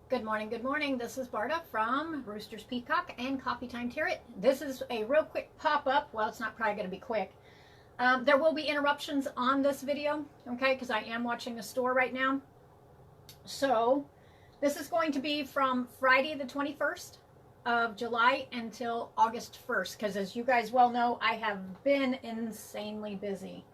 Good morning, good morning. This is Barda from Roosters Peacock and Coffee Time Tarot. This is a real quick pop-up. Well, it's not probably going to be quick. There will be interruptions on this video, okay, because I am watching a store right now. So this is going to be from Friday the 21st of July until August 1st, because as you guys well know, I have been insanely busy.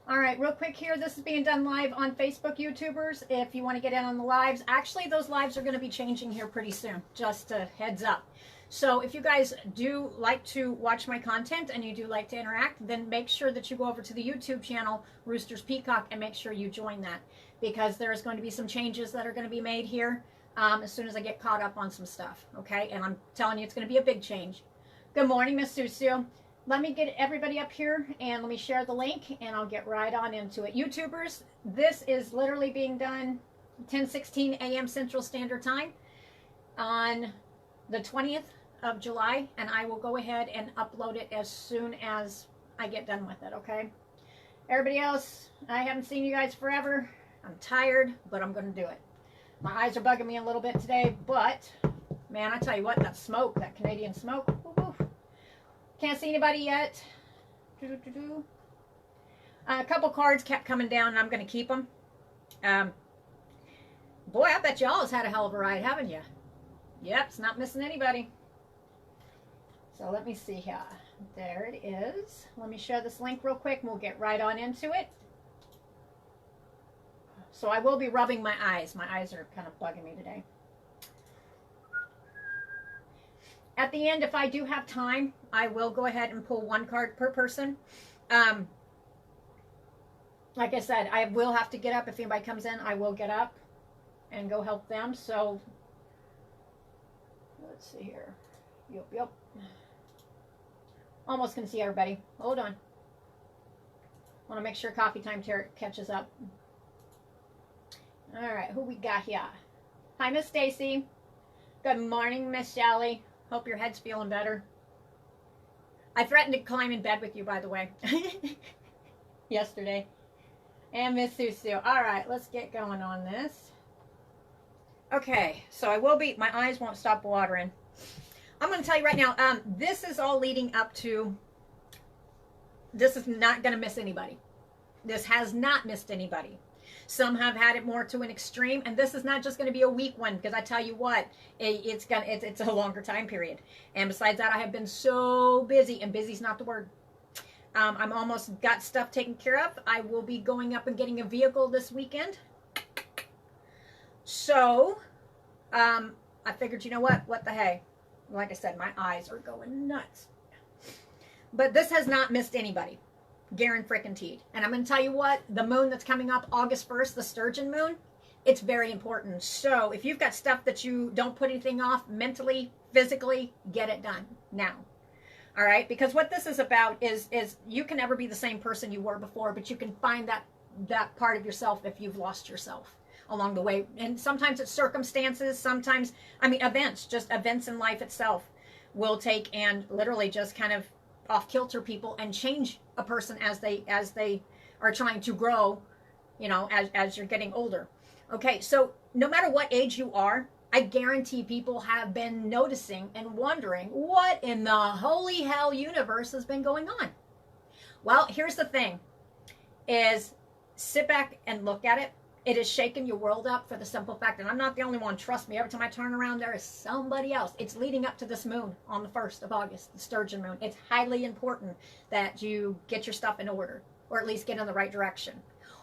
All right, real quick here, this is being done live on Facebook, YouTubers. If you want to get in on the lives, actually those lives are going to be changing here pretty soon, just a heads up. So if you guys do like to watch my content and you do like to interact, then make sure that you go over to the YouTube channel, Roosters Peacock, and make sure you join that, because there's going to be some changes that are going to be made here as soon as I get caught up on some stuff, okay? And I'm telling you, it's going to be a big change. Good morning, Miss Susu. Let me get everybody up here and let me share the link and I'll get right on into it. YouTubers, this is literally being done 10:16 a.m. Central Standard Time on the 20th of July, and I will go ahead and upload it as soon as I get done with it, okay? Everybody else, I haven't seen you guys forever. I'm tired, but I'm going to do it. My eyes are bugging me a little bit today, but man, I tell you what, that smoke, that Canadian smoke, woo-hoo. Can't see anybody yet. A couple cards kept coming down, and I'm going to keep them. Boy, I bet y'all has had a hell of a ride, haven't you? Yep, it's not missing anybody. So let me see here. There it is. Let me share this link real quick, and we'll get right on into it. So I will be rubbing my eyes. My eyes are kind of bugging me today. At the end, if I do have time, I will go ahead and pull one card per person. Like I said, I will have to get up. If anybody comes in, I will get up and go help them. So, let's see here. Yep. Almost can see everybody. Hold on. Want to make sure Coffee Time Tarot catches up. All right, who we got here? Hi, Miss Stacy. Good morning, Miss Shelley. Hope your head's feeling better. I threatened to climb in bed with you, by the way, yesterday. And Miss Susu. All right, let's get going on this. Okay, so I will be, my eyes won't stop watering. I'm going to tell you right now, this is all leading up to, this is not going to miss anybody. This has not missed anybody. Some have had it more to an extreme, and this is not just going to be a week one, because I tell you what, it's a longer time period. And besides that, I have been so busy, and busy's not the word. I'm almost got stuff taken care of. I will be going up and getting a vehicle this weekend. So, I figured, you know what the hey? Like I said, my eyes are going nuts. But this has not missed anybody. Guaranteed. And I'm going to tell you what, the moon that's coming up August 1st, the sturgeon moon, it's very important. So if you've got stuff that you don't put anything off mentally, physically, get it done now. All right? Because what this is about is you can never be the same person you were before, but you can find that part of yourself if you've lost yourself along the way. And sometimes it's circumstances, sometimes, events, just events in life itself will take and literally just kind of off kilter people and change a person as they are trying to grow, you know, as you're getting older. Okay, so no matter what age you are, I guarantee people have been noticing and wondering what in the holy hell universe has been going on. Well, here's the thing, is sit back and look at it. It is shaking your world up for the simple fact, and I'm not the only one, trust me, every time I turn around, there is somebody else. It's leading up to this moon on the 1st of August, the sturgeon moon. It's highly important that you get your stuff in order, or at least get in the right direction.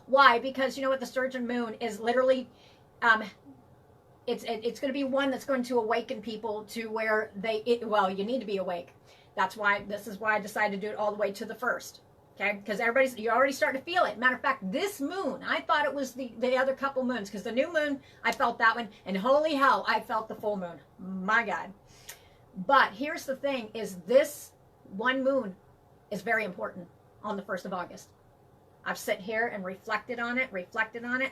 Why? Because you know what, the sturgeon moon is literally, it's going to be one that's going to awaken people to where well, you need to be awake. This is why I decided to do it all the way to the 1st. Okay, because you're already starting to feel it. Matter of fact, this moon, I thought it was the other couple moons, because the new moon, I felt that one, and holy hell, I felt the full moon. My God. But here's the thing, is this one moon is very important on the 1st of August. I've sat here and reflected on it,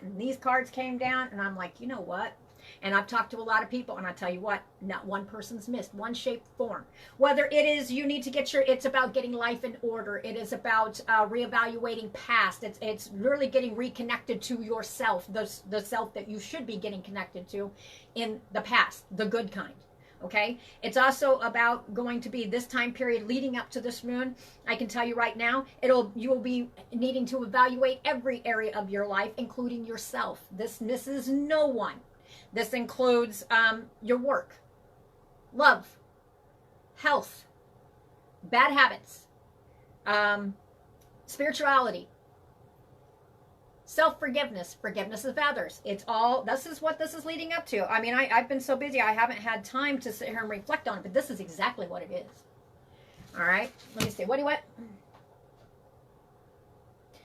and these cards came down, and I'm like, you know what? And I've talked to a lot of people, and I tell you what, not one person's missed, one shape, form. Whether it is you need to get it's about getting life in order. It is about reevaluating past. It's really getting reconnected to yourself, the self that you should be getting connected to in the past, the good kind. Okay, it's also about going to be this time period leading up to this moon. I can tell you right now, you will be needing to evaluate every area of your life, including yourself. This misses no one. This includes your work, love, health, bad habits, spirituality, self-forgiveness, forgiveness of others. It's all, this is what this is leading up to. I mean, I've been so busy, I haven't had time to sit here and reflect on it, but this is exactly what it is. All right, let me see. What do you want?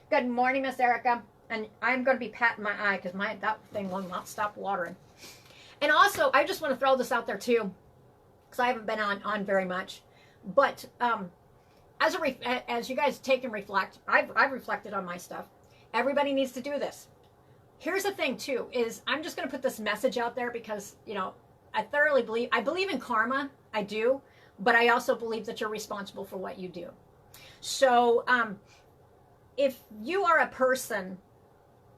Good morning, Miss Erica. And I'm going to be patting my eye because that thing will not stop watering. And also, I just want to throw this out there too, because I haven't been on very much. But as you guys take and reflect, I've reflected on my stuff. Everybody needs to do this. Here's the thing too, is I'm just going to put this message out there because, you know, I believe in karma. I do. But I also believe that you're responsible for what you do. So if you are a person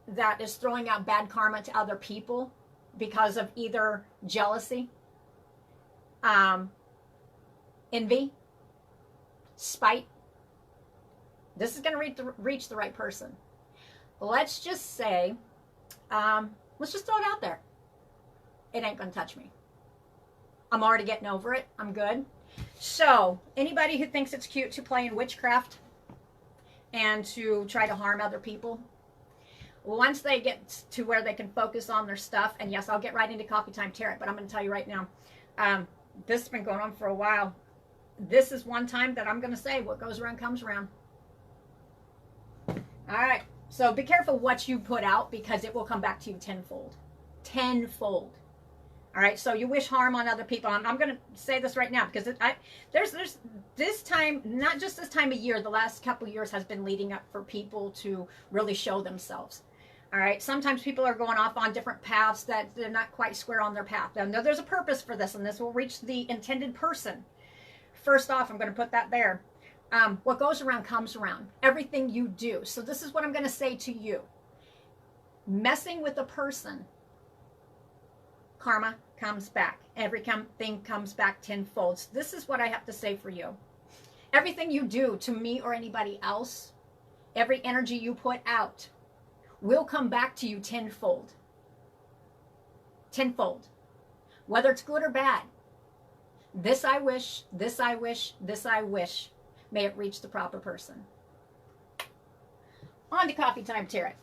that is throwing out bad karma to other people because of either jealousy, envy, spite, this is going to reach the right person. Let's just say, let's just throw it out there. It ain't going to touch me. I'm already getting over it. I'm good. So, anybody who thinks it's cute to play in witchcraft and to try to harm other people, once they get to where they can focus on their stuff, and yes, I'll get right into Coffee Time Tarot, but I'm going to tell you right now, this has been going on for a while. This is one time that I'm going to say what goes around comes around. All right. So be careful what you put out because it will come back to you tenfold. Tenfold. All right. So you wish harm on other people. I'm going to say this right now because there's this time, not just this time of year, the last couple of years has been leading up for people to really show themselves. All right. Sometimes people are going off on different paths that they're not quite square on their path. Now, there's a purpose for this, and this will reach the intended person. First off, I'm going to put that there. What goes around comes around. Everything you do. So this is what I'm going to say to you. Messing with a person, karma comes back. Everything comes back tenfold. So this is what I have to say for you. Everything you do to me or anybody else, every energy you put out will come back to you tenfold. Tenfold. Whether it's good or bad. This I wish, this I wish, this I wish. May it reach the proper person. On to Coffee Time Tarot.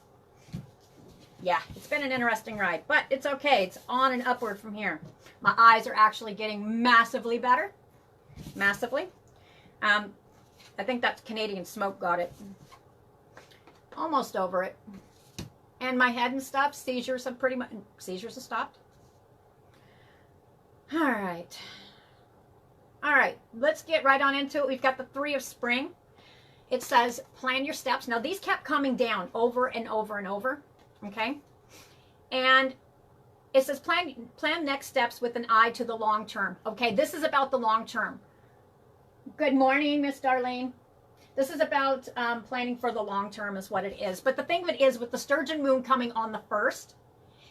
Yeah, it's been an interesting ride, but it's okay. It's on and upward from here. My eyes are actually getting massively better. Massively. I think that Canadian smoke got it. Almost over it. And my head and stuff, seizures have stopped. All right. All right, let's get right on into it. We've got the Three of Spring. It says, plan your steps. Now, these kept coming down over and over and over, okay? And it says, plan next steps with an eye to the long term. Okay, this is about the long term. Good morning, Miss Darlene. This is about planning for the long term is what it is. But the thing of it is, with the Sturgeon Moon coming on the 1st,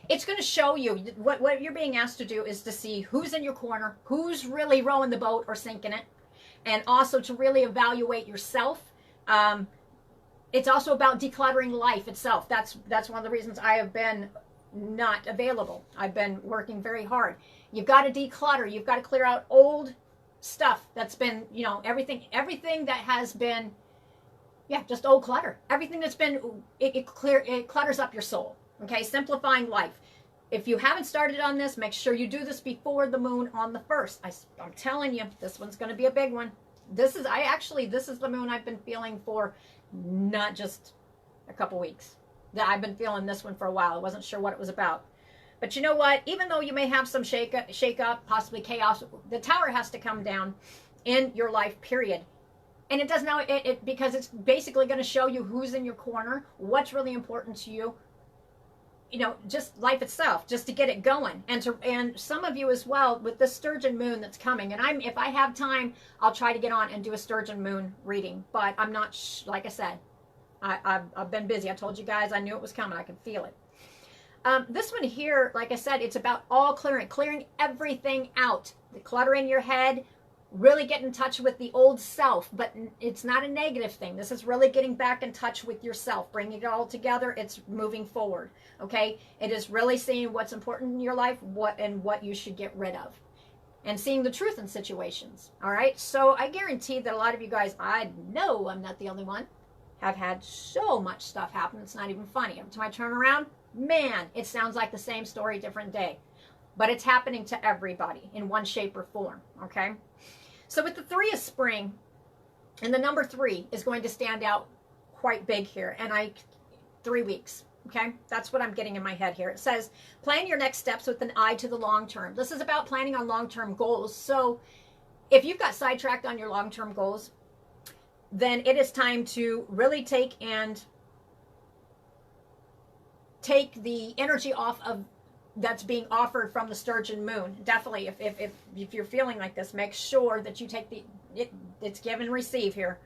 it's going to show you what you're being asked to do is to see who's in your corner, who's really rowing the boat or sinking it, and also to really evaluate yourself. It's also about decluttering life itself. That's one of the reasons I have been not available. I've been working very hard. You've got to declutter. You've got to clear out old stuff that's been, you know, everything that has been, yeah, just old clutter. Everything that's been, it clutters up your soul. Okay, simplifying life. If you haven't started on this, make sure you do this before the moon on the 1st. I'm telling you, this one's going to be a big one. This is the moon I've been feeling for not just a couple weeks. I've been feeling this one for a while. I wasn't sure what it was about. But you know what? Even though you may have some shake up, possibly chaos, the tower has to come down in your life, period. And it does now, because it's basically going to show you who's in your corner, what's really important to you. you know, just life itself, just to get it going. And some of you as well with the sturgeon moon that's coming. And if I have time, I'll try to get on and do a sturgeon moon reading. But I'm not, like I said, I've been busy. I told you guys I knew it was coming. I could feel it. This one here, like I said, it's about all clearing everything out. The clutter in your head, really get in touch with the old self, but it's not a negative thing. This is really getting back in touch with yourself, bringing it all together. It's moving forward, okay? It is really seeing what's important in your life, what you should get rid of, and seeing the truth in situations, all right? So I guarantee that a lot of you guys, I know I'm not the only one, have had so much stuff happen, it's not even funny. Every time I turn around, man, it sounds like the same story, different day. But it's happening to everybody in one shape or form, okay? So with the 3 of spring, and the number 3 is going to stand out quite big here. And 3 weeks, okay? That's what I'm getting in my head here. It says, plan your next steps with an eye to the long term. This is about planning on long-term goals. So if you've got sidetracked on your long-term goals, then it is time to really take the energy off of that's being offered from the sturgeon moon. Definitely, if you're feeling like this, make sure that you take it's give and receive here.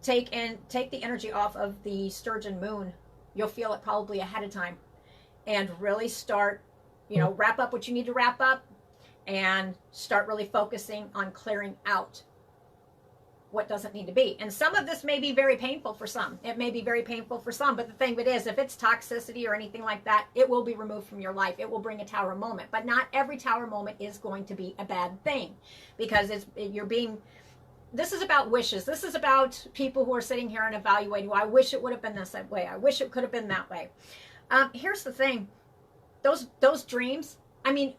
Take the energy off of the sturgeon moon. You'll feel it probably ahead of time, and really start, wrap up what you need to wrap up, and start really focusing on clearing out what doesn't need to be. And some of this may be very painful for some. It may be very painful for some, but the thing of it is, if it's toxicity or anything like that, it will be removed from your life. It will bring a tower moment. But not every tower moment is going to be a bad thing, because this is about wishes. This is about people who are sitting here and evaluating, well, I wish it would have been this way. I wish it could have been that way. Here's the thing. Those dreams, I mean,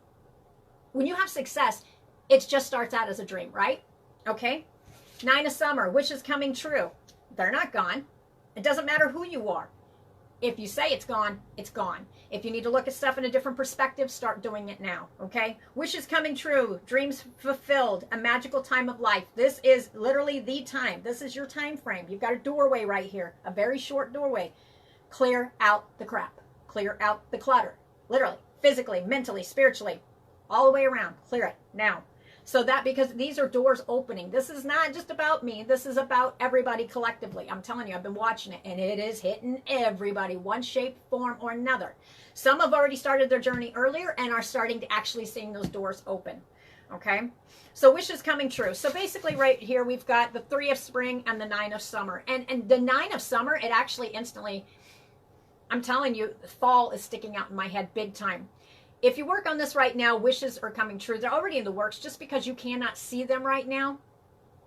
when you have success, it just starts out as a dream, right? Okay? 9 of summer, wishes coming true. They're not gone. It doesn't matter who you are. If you say it's gone, it's gone. If you need to look at stuff in a different perspective, start doing it now, okay? Wishes coming true, dreams fulfilled, a magical time of life. This is literally the time. This is your time frame. You've got a doorway right here, a very short doorway. Clear out the crap. Clear out the clutter. Literally, physically, mentally, spiritually, all the way around. Clear it now. So that, because these are doors opening. This is not just about me. This is about everybody collectively. I'm telling you, I've been watching it, and it is hitting everybody, one shape, form, or another. Some have already started their journey earlier and are starting to actually seeing those doors open. Okay? So wishes coming true. So basically right here, we've got the 3 of spring and the 9 of summer. And the 9 of summer, it actually instantly, I'm telling you, fall is sticking out in my head big time. If you work on this right now, wishes are coming true. They're already in the works. Just because you cannot see them right now,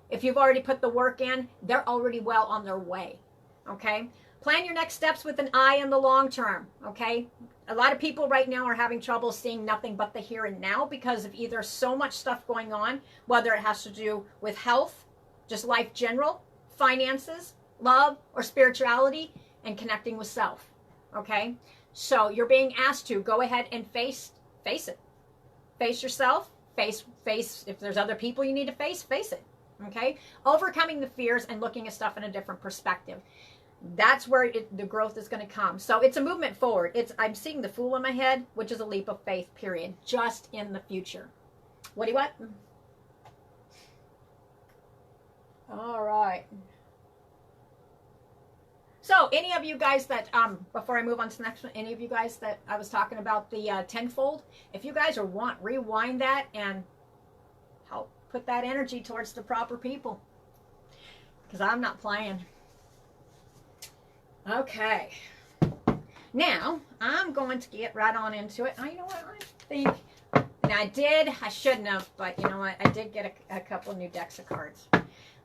if you've already put the work in, they're already well on their way, okay? Plan your next steps with an eye on the long term, okay? A lot of people right now are having trouble seeing nothing but the here and now because of either so much stuff going on, whether it has to do with health, just life general, finances, love, or spirituality, and connecting with self, okay? So you're being asked to go ahead and face it. Face yourself. Face if there's other people you need to face it. Okay? Overcoming the fears and looking at stuff in a different perspective. That's where the growth is going to come. So it's a movement forward. I'm seeing the Fool in my head, which is a leap of faith, period. Just in the future. What do you want? All right. So any of you guys that, before I move on to the next one, any of you guys that I was talking about the tenfold, if you guys rewind that and help put that energy towards the proper people, because I'm not playing. Okay. Now, I'm going to get right on into it. You know what, I think, and I shouldn't have, but you know what, I did get a couple new decks of cards.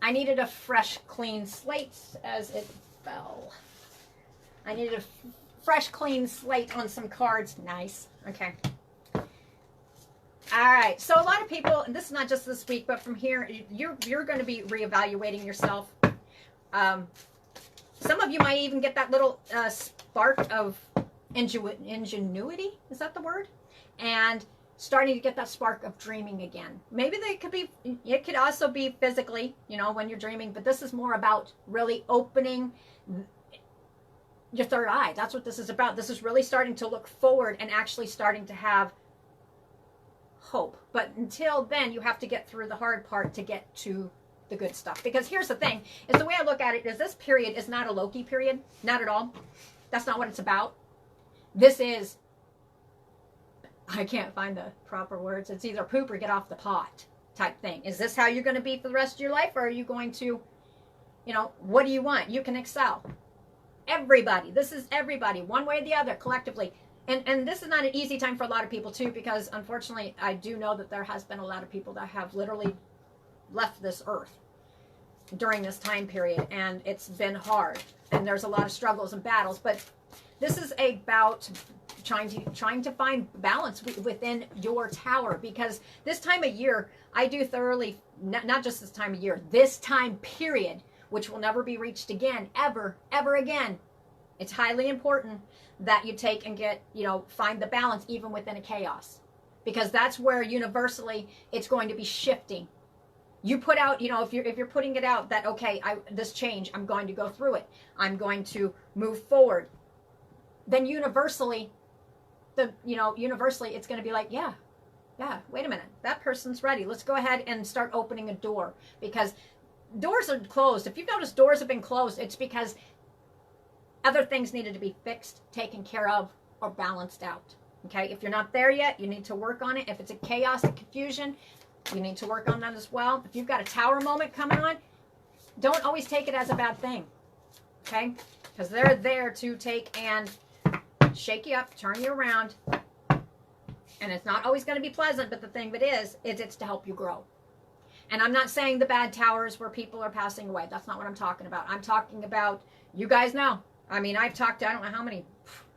I needed a fresh, clean slate as it fell. I needed a fresh, clean slate on some cards. Nice. Okay. All right. So a lot of people, and this is not just this week, but from here, you're going to be reevaluating yourself. Some of you might even get that little spark of ingenuity. Is that the word? And starting to get that spark of dreaming again. Maybe it could also be physically, when you're dreaming, but this is more about really opening your third eye. That's what this is about. This is really starting to look forward and actually starting to have hope. But until then, you have to get through the hard part to get to the good stuff. Because here's the thing, is the way I look at it is this period is not a Loki period. Not at all. That's not what it's about. This is, I can't find the proper words. It's either poop or get off the pot type thing. Is this how you're going to be for the rest of your life? Or are you going to, you know, what do you want? You can excel. Everybody. This is everybody. One way or the other, collectively. And this is not an easy time for a lot of people too, because unfortunately I do know that there has been a lot of people that have literally left this earth during this time period, and it's been hard, and there's a lot of struggles and battles. But this is about trying to find balance within your tower, because this time of year, I do thoroughly, not just this time of year, this time period, which will never be reached again, ever again. It's highly important that you take and get, you know, find the balance even within a chaos, because that's where universally it's going to be shifting. You put out, you know, if you're putting it out that, okay, this change, I'm going to go through it, I'm going to move forward, then universally it's going to be like, yeah, wait a minute, that person's ready. Let's go ahead and start opening a door, because doors are closed. If you've noticed doors have been closed, it's because other things needed to be fixed, taken care of, or balanced out. Okay, if you're not there yet, you need to work on it. If it's a chaos and confusion, you need to work on that as well. If you've got a tower moment coming on, don't always take it as a bad thing. Okay, because they're there to take and shake you up, turn you around, and it's not always going to be pleasant. But the thing of it is it's to help you grow. And I'm not saying the bad towers where people are passing away. That's not what I'm talking about. I'm talking about, you guys know. I mean, I've talked to, I don't know how many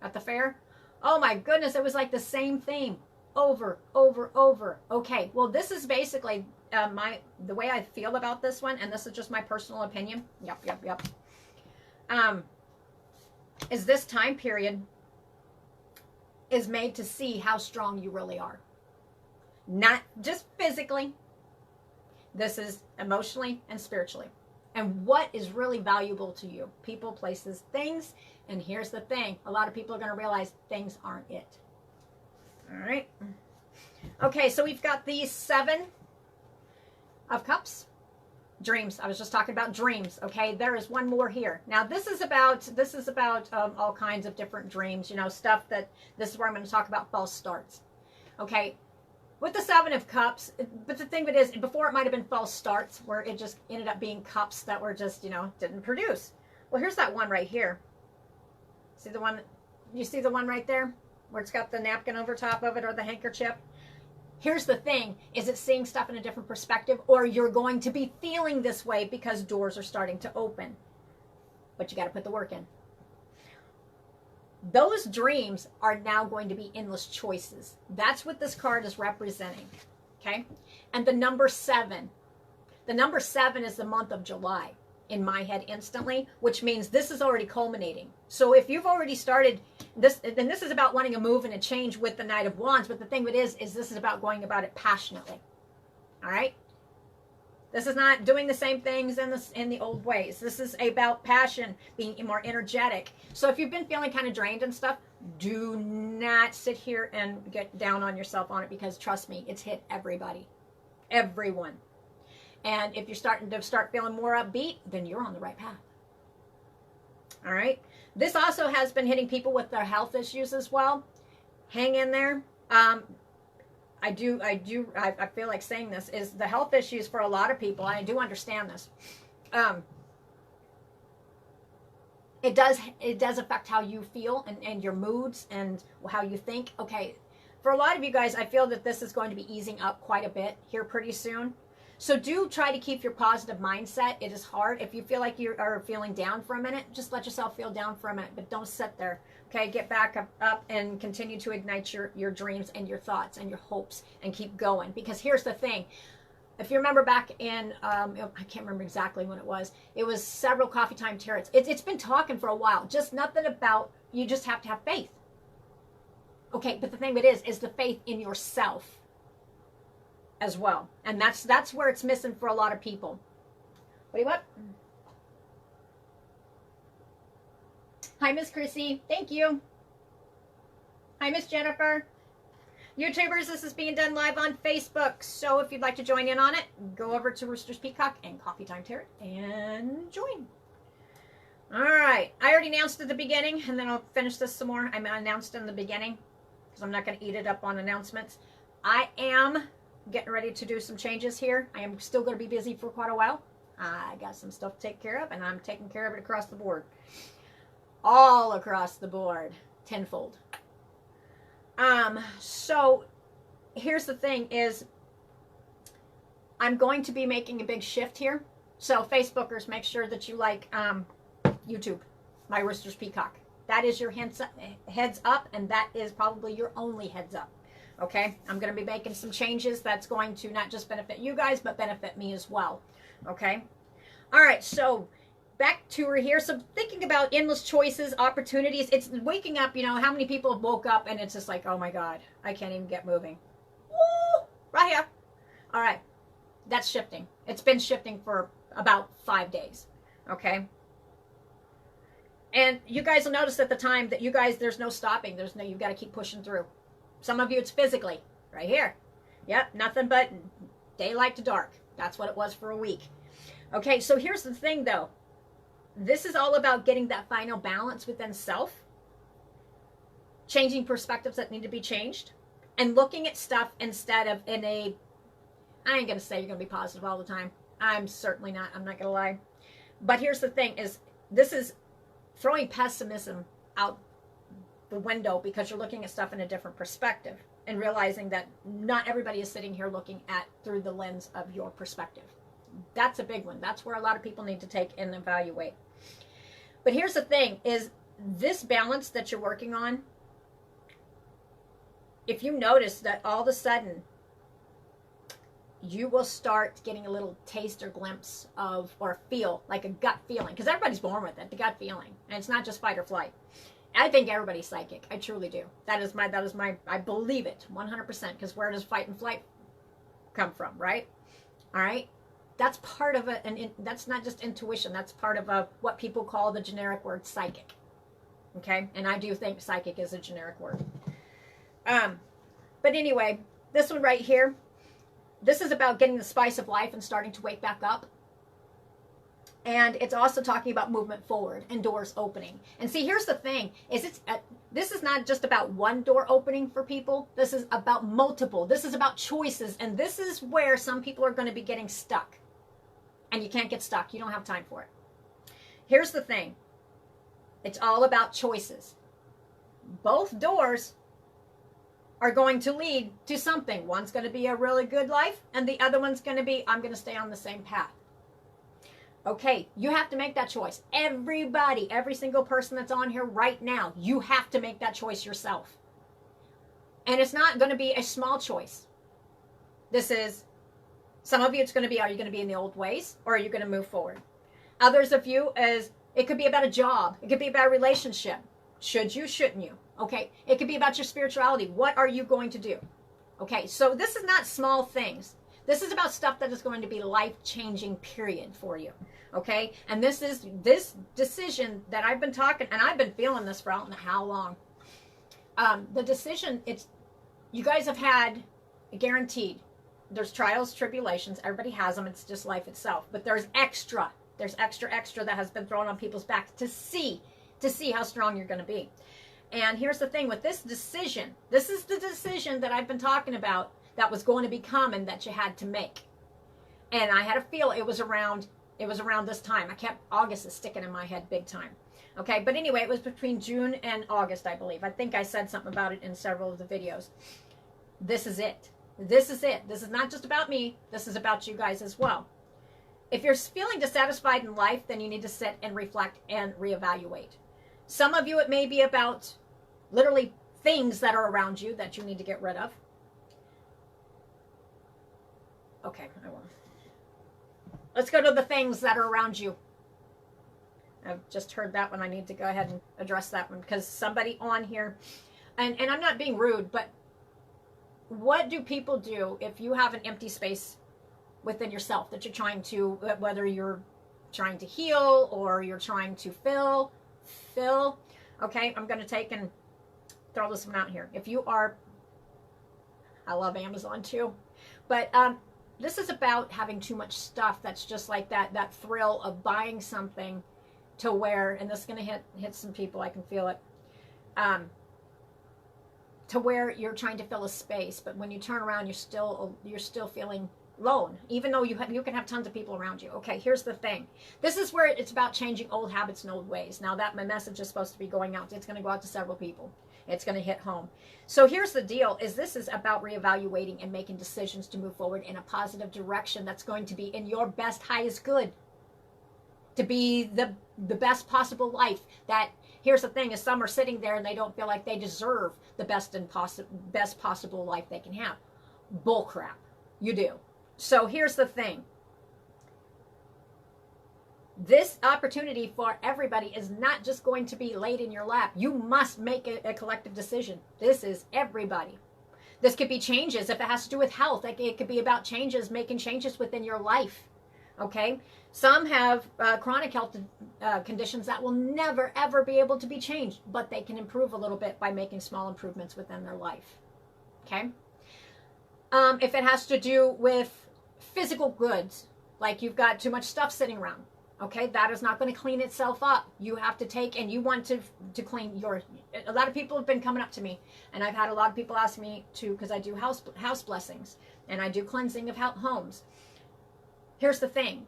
at the fair. Oh my goodness, it was like the same theme over. Okay, well, this is basically the way I feel about this one, and this is just my personal opinion. Yep. Is this time period is made to see how strong you really are. Not just physically. This is emotionally and spiritually. And what is really valuable to you? People, places, things. And here's the thing. A lot of people are going to realize things aren't it. All right. Okay, so we've got the 7 of Cups. Dreams. I was just talking about dreams. Okay, there is one more here. Now, this is about all kinds of different dreams. You know, stuff that, this is where I'm going to talk about false starts. Okay. With the 7 of Cups, but the thing of it is, before it might have been false starts, where it just ended up being cups that were just, you know, didn't produce. Well, here's that one right here. See the one, you see the one right there? Where it's got the napkin over top of it, or the handkerchief? Here's the thing, is it seeing stuff in a different perspective, or you're going to be feeling this way because doors are starting to open. But you got to put the work in. Those dreams are now going to be endless choices. That's what this card is representing. Okay? And the number 7. The number 7 is the month of July in my head instantly, which means this is already culminating. So if you've already started this, then this is about wanting a move and a change with the Knight of Wands. But the thing of it is this is about going about it passionately. All right? This is not doing the same things in the old ways. This is about passion, being more energetic. So if you've been feeling kind of drained and stuff, do not sit here and get down on yourself on it, because trust me, it's hit everybody. Everyone. And if you're starting to feeling more upbeat, then you're on the right path. All right? This also has been hitting people with their health issues as well. Hang in there. I feel like saying this, is the health issues for a lot of people. I do understand this. It does affect how you feel and your moods and how you think. Okay, for a lot of you guys, I feel that this is going to be easing up quite a bit here pretty soon. So do try to keep your positive mindset. It is hard. If you feel like you are feeling down for a minute, just let yourself feel down for a minute, but don't sit there. Okay, get back up and continue to ignite your dreams and your thoughts and your hopes, and keep going. Because here's the thing. If you remember back in, I can't remember exactly when it was several Coffee Time Tarots. It's been talking for a while. Just nothing about, you just have to have faith. Okay, but the thing of it is the faith in yourself as well. And that's where it's missing for a lot of people. What do you want? Hi, Miss Chrissy. Thank you. Hi, Miss Jennifer. YouTubers, this is being done live on Facebook. So if you'd like to join in on it, go over to Roosters Peacock and Coffee Time Tarot and join. All right. I already announced at the beginning, and then I'll finish this some more. I announced in the beginning because I'm not going to eat it up on announcements. I am getting ready to do some changes here. I am still going to be busy for quite a while. I got some stuff to take care of, and I'm taking care of it across the board. All across the board. Tenfold. So here's the thing is I'm going to be making a big shift here. So Facebookers, make sure that you like YouTube, my Roosters Peacock. That is your heads up, and that is probably your only heads up. Okay? I'm going to be making some changes that's going to not just benefit you guys, but benefit me as well. Okay? All right, so back to her here. So thinking about endless choices, opportunities. It's waking up, you know, how many people have woke up and it's just like, oh my God, I can't even get moving. Woo! Right here. All right. That's shifting. It's been shifting for about 5 days. Okay? And you guys will notice at the time that you guys, there's no stopping. There's no, you've got to keep pushing through. Some of you, it's physically. Right here. Yep, nothing but daylight to dark. That's what it was for a week. Okay, so here's the thing, though. This is all about getting that final balance within self, changing perspectives that need to be changed, and looking at stuff instead of in a, I ain't going to say you're going to be positive all the time. I'm certainly not. I'm not going to lie. But here's the thing is this is throwing pessimism out the window because you're looking at stuff in a different perspective and realizing that not everybody is sitting here looking at through the lens of your perspective. That's a big one. That's where a lot of people need to take and evaluate. But here's the thing is this balance that you're working on, if you notice that all of a sudden you will start getting a little taste or glimpse of, or feel like a gut feeling, because everybody's born with it, the gut feeling. And it's not just fight or flight. I think everybody's psychic. I truly do. That is my, I believe it 100%, because where does fight and flight come from, right? All right. That's part of it, and that's not just intuition. That's part of what people call the generic word psychic. Okay, and I do think psychic is a generic word. But anyway, this one right here, this is about getting the spice of life and starting to wake back up. And it's also talking about movement forward and doors opening. And see, here's the thing: is this is not just about one door opening for people. This is about multiple. This is about choices, and this is where some people are going to be getting stuck. And you can't get stuck. You don't have time for it. Here's the thing: it's all about choices. Both doors are going to lead to something. One's going to be a really good life, and the other one's going to be, I'm going to stay on the same path. Okay, you have to make that choice. Everybody, every single person that's on here right now, you have to make that choice yourself. And it's not going to be a small choice. This is, some of you it's going to be, are you going to be in the old ways, or are you going to move forward? Others of you, it could be about a job. It could be about a relationship. Should you, shouldn't you? Okay, it could be about your spirituality. What are you going to do? Okay, so this is not small things. This is about stuff that is going to be life-changing, period, for you. Okay, and this decision that I've been talking, and I've been feeling this for I don't know how long. The decision, you guys have had, guaranteed, there's trials, tribulations, everybody has them, it's just life itself. But there's extra that has been thrown on people's backs to see how strong you're going to be. And here's the thing with this decision, this is the decision that I've been talking about that was going to be coming that you had to make. And I had a feel it was around this time. August is sticking in my head big time. Okay, but anyway, it was between June and August, I believe. I think I said something about it in several of the videos. This is it. This is it. This is not just about me. This is about you guys as well. If you're feeling dissatisfied in life, then you need to sit and reflect and reevaluate. Some of you, it may be about literally things that are around you that you need to get rid of. Okay, I will. Let's go to the things that are around you. I've just heard that one. I need to go ahead and address that one because somebody on here, and I'm not being rude, but what do people do if you have an empty space within yourself that you're trying to, whether you're trying to heal or you're trying to fill? Okay, I'm going to take and throw this one out here. If you are, I love Amazon too, but this is about having too much stuff that's just like that thrill of buying something to where, and this is going to hit some people, I can feel it, to where you're trying to fill a space, but when you turn around, you're still feeling lone, even though you can have tons of people around you. Okay, here's the thing. This is where it's about changing old habits and old ways. Now that my message is supposed to be going out, it's going to go out to several people. It's going to hit home. So here's the deal, is this is about reevaluating and making decisions to move forward in a positive direction that's going to be in your best, highest good. To be the best possible life. That, here's the thing, is some are sitting there and they don't feel like they deserve the best possible life they can have. Bull crap. You do. So here's the thing. This opportunity for everybody is not just going to be laid in your lap. You must make a collective decision. This is everybody. This could be changes if it has to do with health. Like it could be about changes, making changes within your life. Okay? Some have chronic health conditions that will never, ever be able to be changed, but they can improve a little bit by making small improvements within their life. Okay? If it has to do with physical goods, like you've got too much stuff sitting around, okay, that is not going to clean itself up. You have to take, and you want to clean your, a lot of people have been coming up to me, and I've had a lot of people ask me to, because I do house blessings, and I do cleansing of homes. Here's the thing.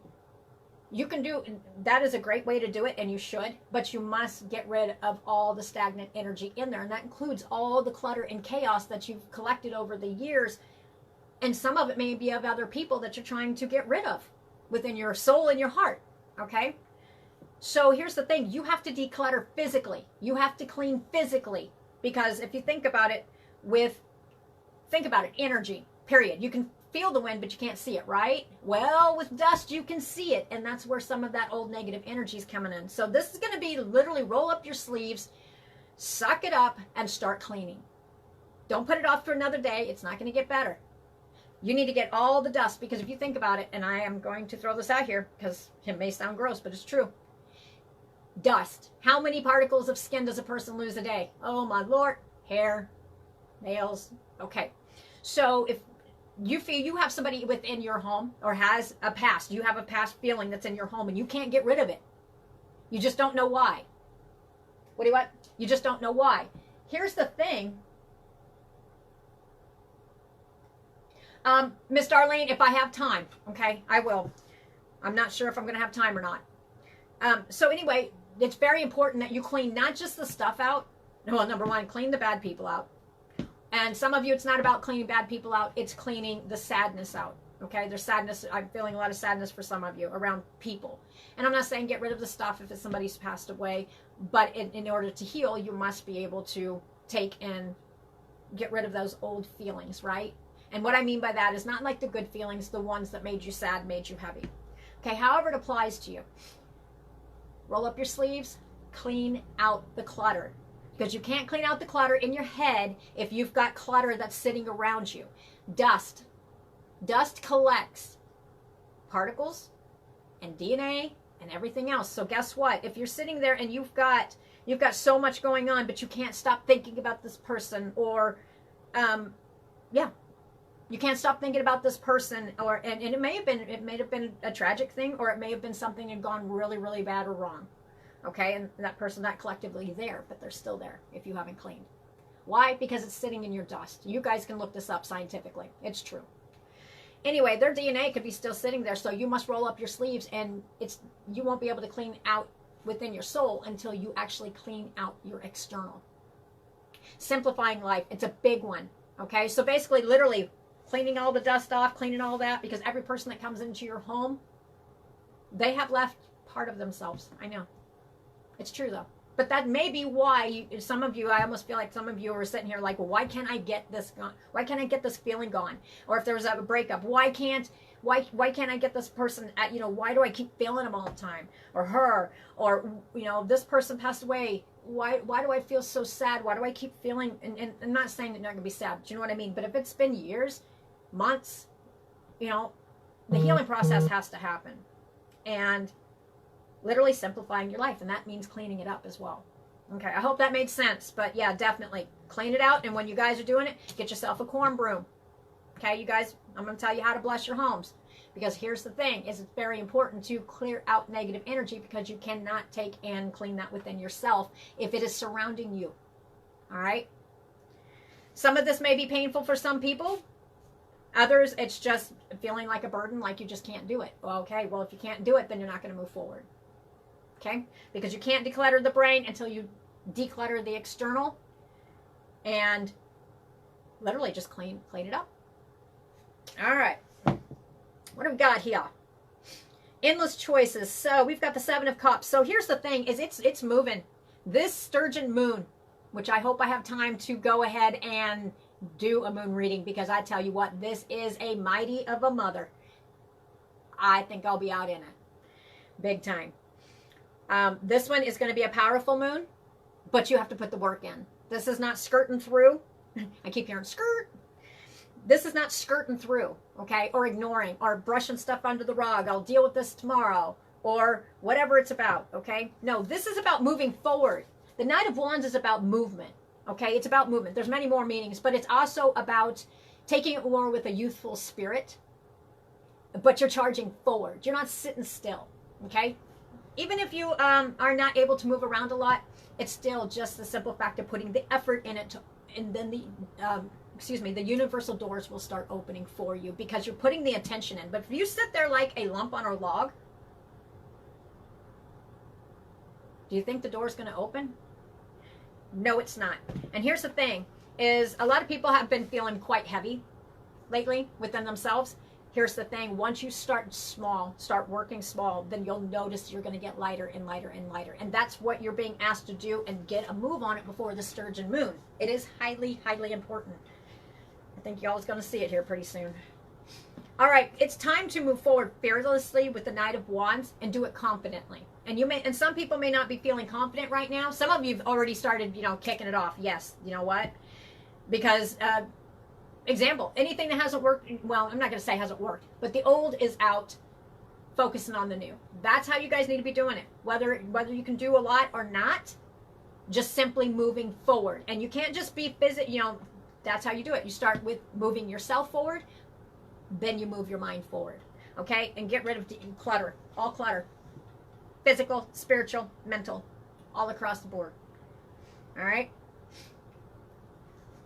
You can do, that is a great way to do it, and you should, but you must get rid of all the stagnant energy in there, and that includes all the clutter and chaos that you've collected over the years, and some of it may be of other people that you're trying to get rid of within your soul and your heart, okay? So here's the thing. You have to declutter physically. You have to clean physically, because if you think about it, energy, period. You can feel the wind, but you can't see it, right? Well, with dust, you can see it, and that's where some of that old negative energy is coming in. So this is going to be literally roll up your sleeves, suck it up, and start cleaning. Don't put it off for another day. It's not going to get better. You need to get all the dust, because if you think about it, and I am going to throw this out here because it may sound gross, but it's true. Dust. How many particles of skin does a person lose a day? Oh my Lord. Hair, nails. Okay. So if you feel you have somebody within your home or has a past, you have a past feeling that's in your home and you can't get rid of it. You just don't know why. What? You just don't know why. Here's the thing. Miss Darlene, if I have time, okay, I will. I'm not sure if I'm going to have time or not. So anyway, it's very important that you clean not just the stuff out. Well, number one, clean the bad people out. And some of you, it's not about cleaning bad people out. It's cleaning the sadness out. Okay, there's sadness. I'm feeling a lot of sadness for some of you around people. And I'm not saying get rid of the stuff if it's somebody's passed away. But in order to heal, you must be able to take and get rid of those old feelings, right? And what I mean by that is not like the good feelings, the ones that made you sad, made you heavy. Okay, however it applies to you. Roll up your sleeves, clean out the clutter. Because you can't clean out the clutter in your head if you've got clutter that's sitting around you. Dust. Dust collects particles and DNA and everything else. So guess what? If you're sitting there and you've got so much going on, but you can't stop thinking about this person, or you can't stop thinking about this person, or and it may have been a tragic thing, or it may have been something that had gone really, really bad or wrong. Okay, and that person not collectively there, but they're still there if you haven't cleaned. Why? Because it's sitting in your dust. You guys can look this up scientifically. It's true. Anyway, their DNA could be still sitting there, so you must roll up your sleeves, and you won't be able to clean out within your soul until you actually clean out your external. Simplifying life, it's a big one. Okay, so basically, literally, cleaning all the dust off, cleaning all that, because every person that comes into your home, they have left part of themselves. I know. It's true, though. But that may be why some of you, I almost feel like some of you are sitting here like, well, why can't I get this gone? Why can't I get this feeling gone? Or if there was a breakup, why can't I get this person at, why do I keep feeling them all the time? Or her, or, this person passed away. Why do I feel so sad? Why do I keep feeling, and I'm not saying that you're not going to be sad, but you know what I mean? But if it's been years, months, the healing process has to happen. And literally simplifying your life, and that means cleaning it up as well. Okay, I hope that made sense. But yeah, definitely clean it out. And when you guys are doing it, get yourself a corn broom. Okay, you guys, I'm going to tell you how to bless your homes. Because here's the thing, is it's very important to clear out negative energy, because you cannot take and clean that within yourself if it is surrounding you. All right? Some of this may be painful for some people. Others, it's just feeling like a burden, like you just can't do it. Well, okay, well, if you can't do it, then you're not going to move forward. Okay? Because you can't declutter the brain until you declutter the external and literally just clean it up. All right. What have we got here? Endless choices. So we've got the 7 of Cups. So here's the thing, is it's moving. This sturgeon moon, which I hope I have time to go ahead and do a moon reading, because I tell you what, this is a mighty of a mother. I think I'll be out in it. Big time. This one is going to be a powerful moon, but you have to put the work in. This is not skirting through. I keep hearing skirt. This is not skirting through, okay, or ignoring, or brushing stuff under the rug. I'll deal with this tomorrow, or whatever it's about, okay? No, this is about moving forward. The Knight of Wands is about movement, okay? It's about movement. There's many more meanings, but it's also about taking it more with a youthful spirit, but you're charging forward. You're not sitting still, okay? Even if you are not able to move around a lot, it's still just the simple fact of putting the effort in it, and then the universal doors will start opening for you, because you're putting the attention in. But if you sit there like a lump on a log, do you think the door's going to open? No, it's not. And here's the thing, is a lot of people have been feeling quite heavy lately within themselves. Here's the thing, once you start small, start working small, then you'll notice you're going to get lighter and lighter and lighter. And that's what you're being asked to do, and get a move on it before the sturgeon moon. It is highly, highly important. I think y'all is going to see it here pretty soon. All right, it's time to move forward fearlessly with the Knight of Wands, and do it confidently. And some people may not be feeling confident right now. Some of you've already started, kicking it off. Yes, you know what? Because example, anything that hasn't worked, well, I'm not going to say hasn't worked, but the old is out, focusing on the new. That's how you guys need to be doing it. Whether you can do a lot or not, just simply moving forward. And you can't just be that's how you do it. You start with moving yourself forward, then you move your mind forward. Okay? And get rid of clutter. All clutter. Physical, spiritual, mental. All across the board. All right?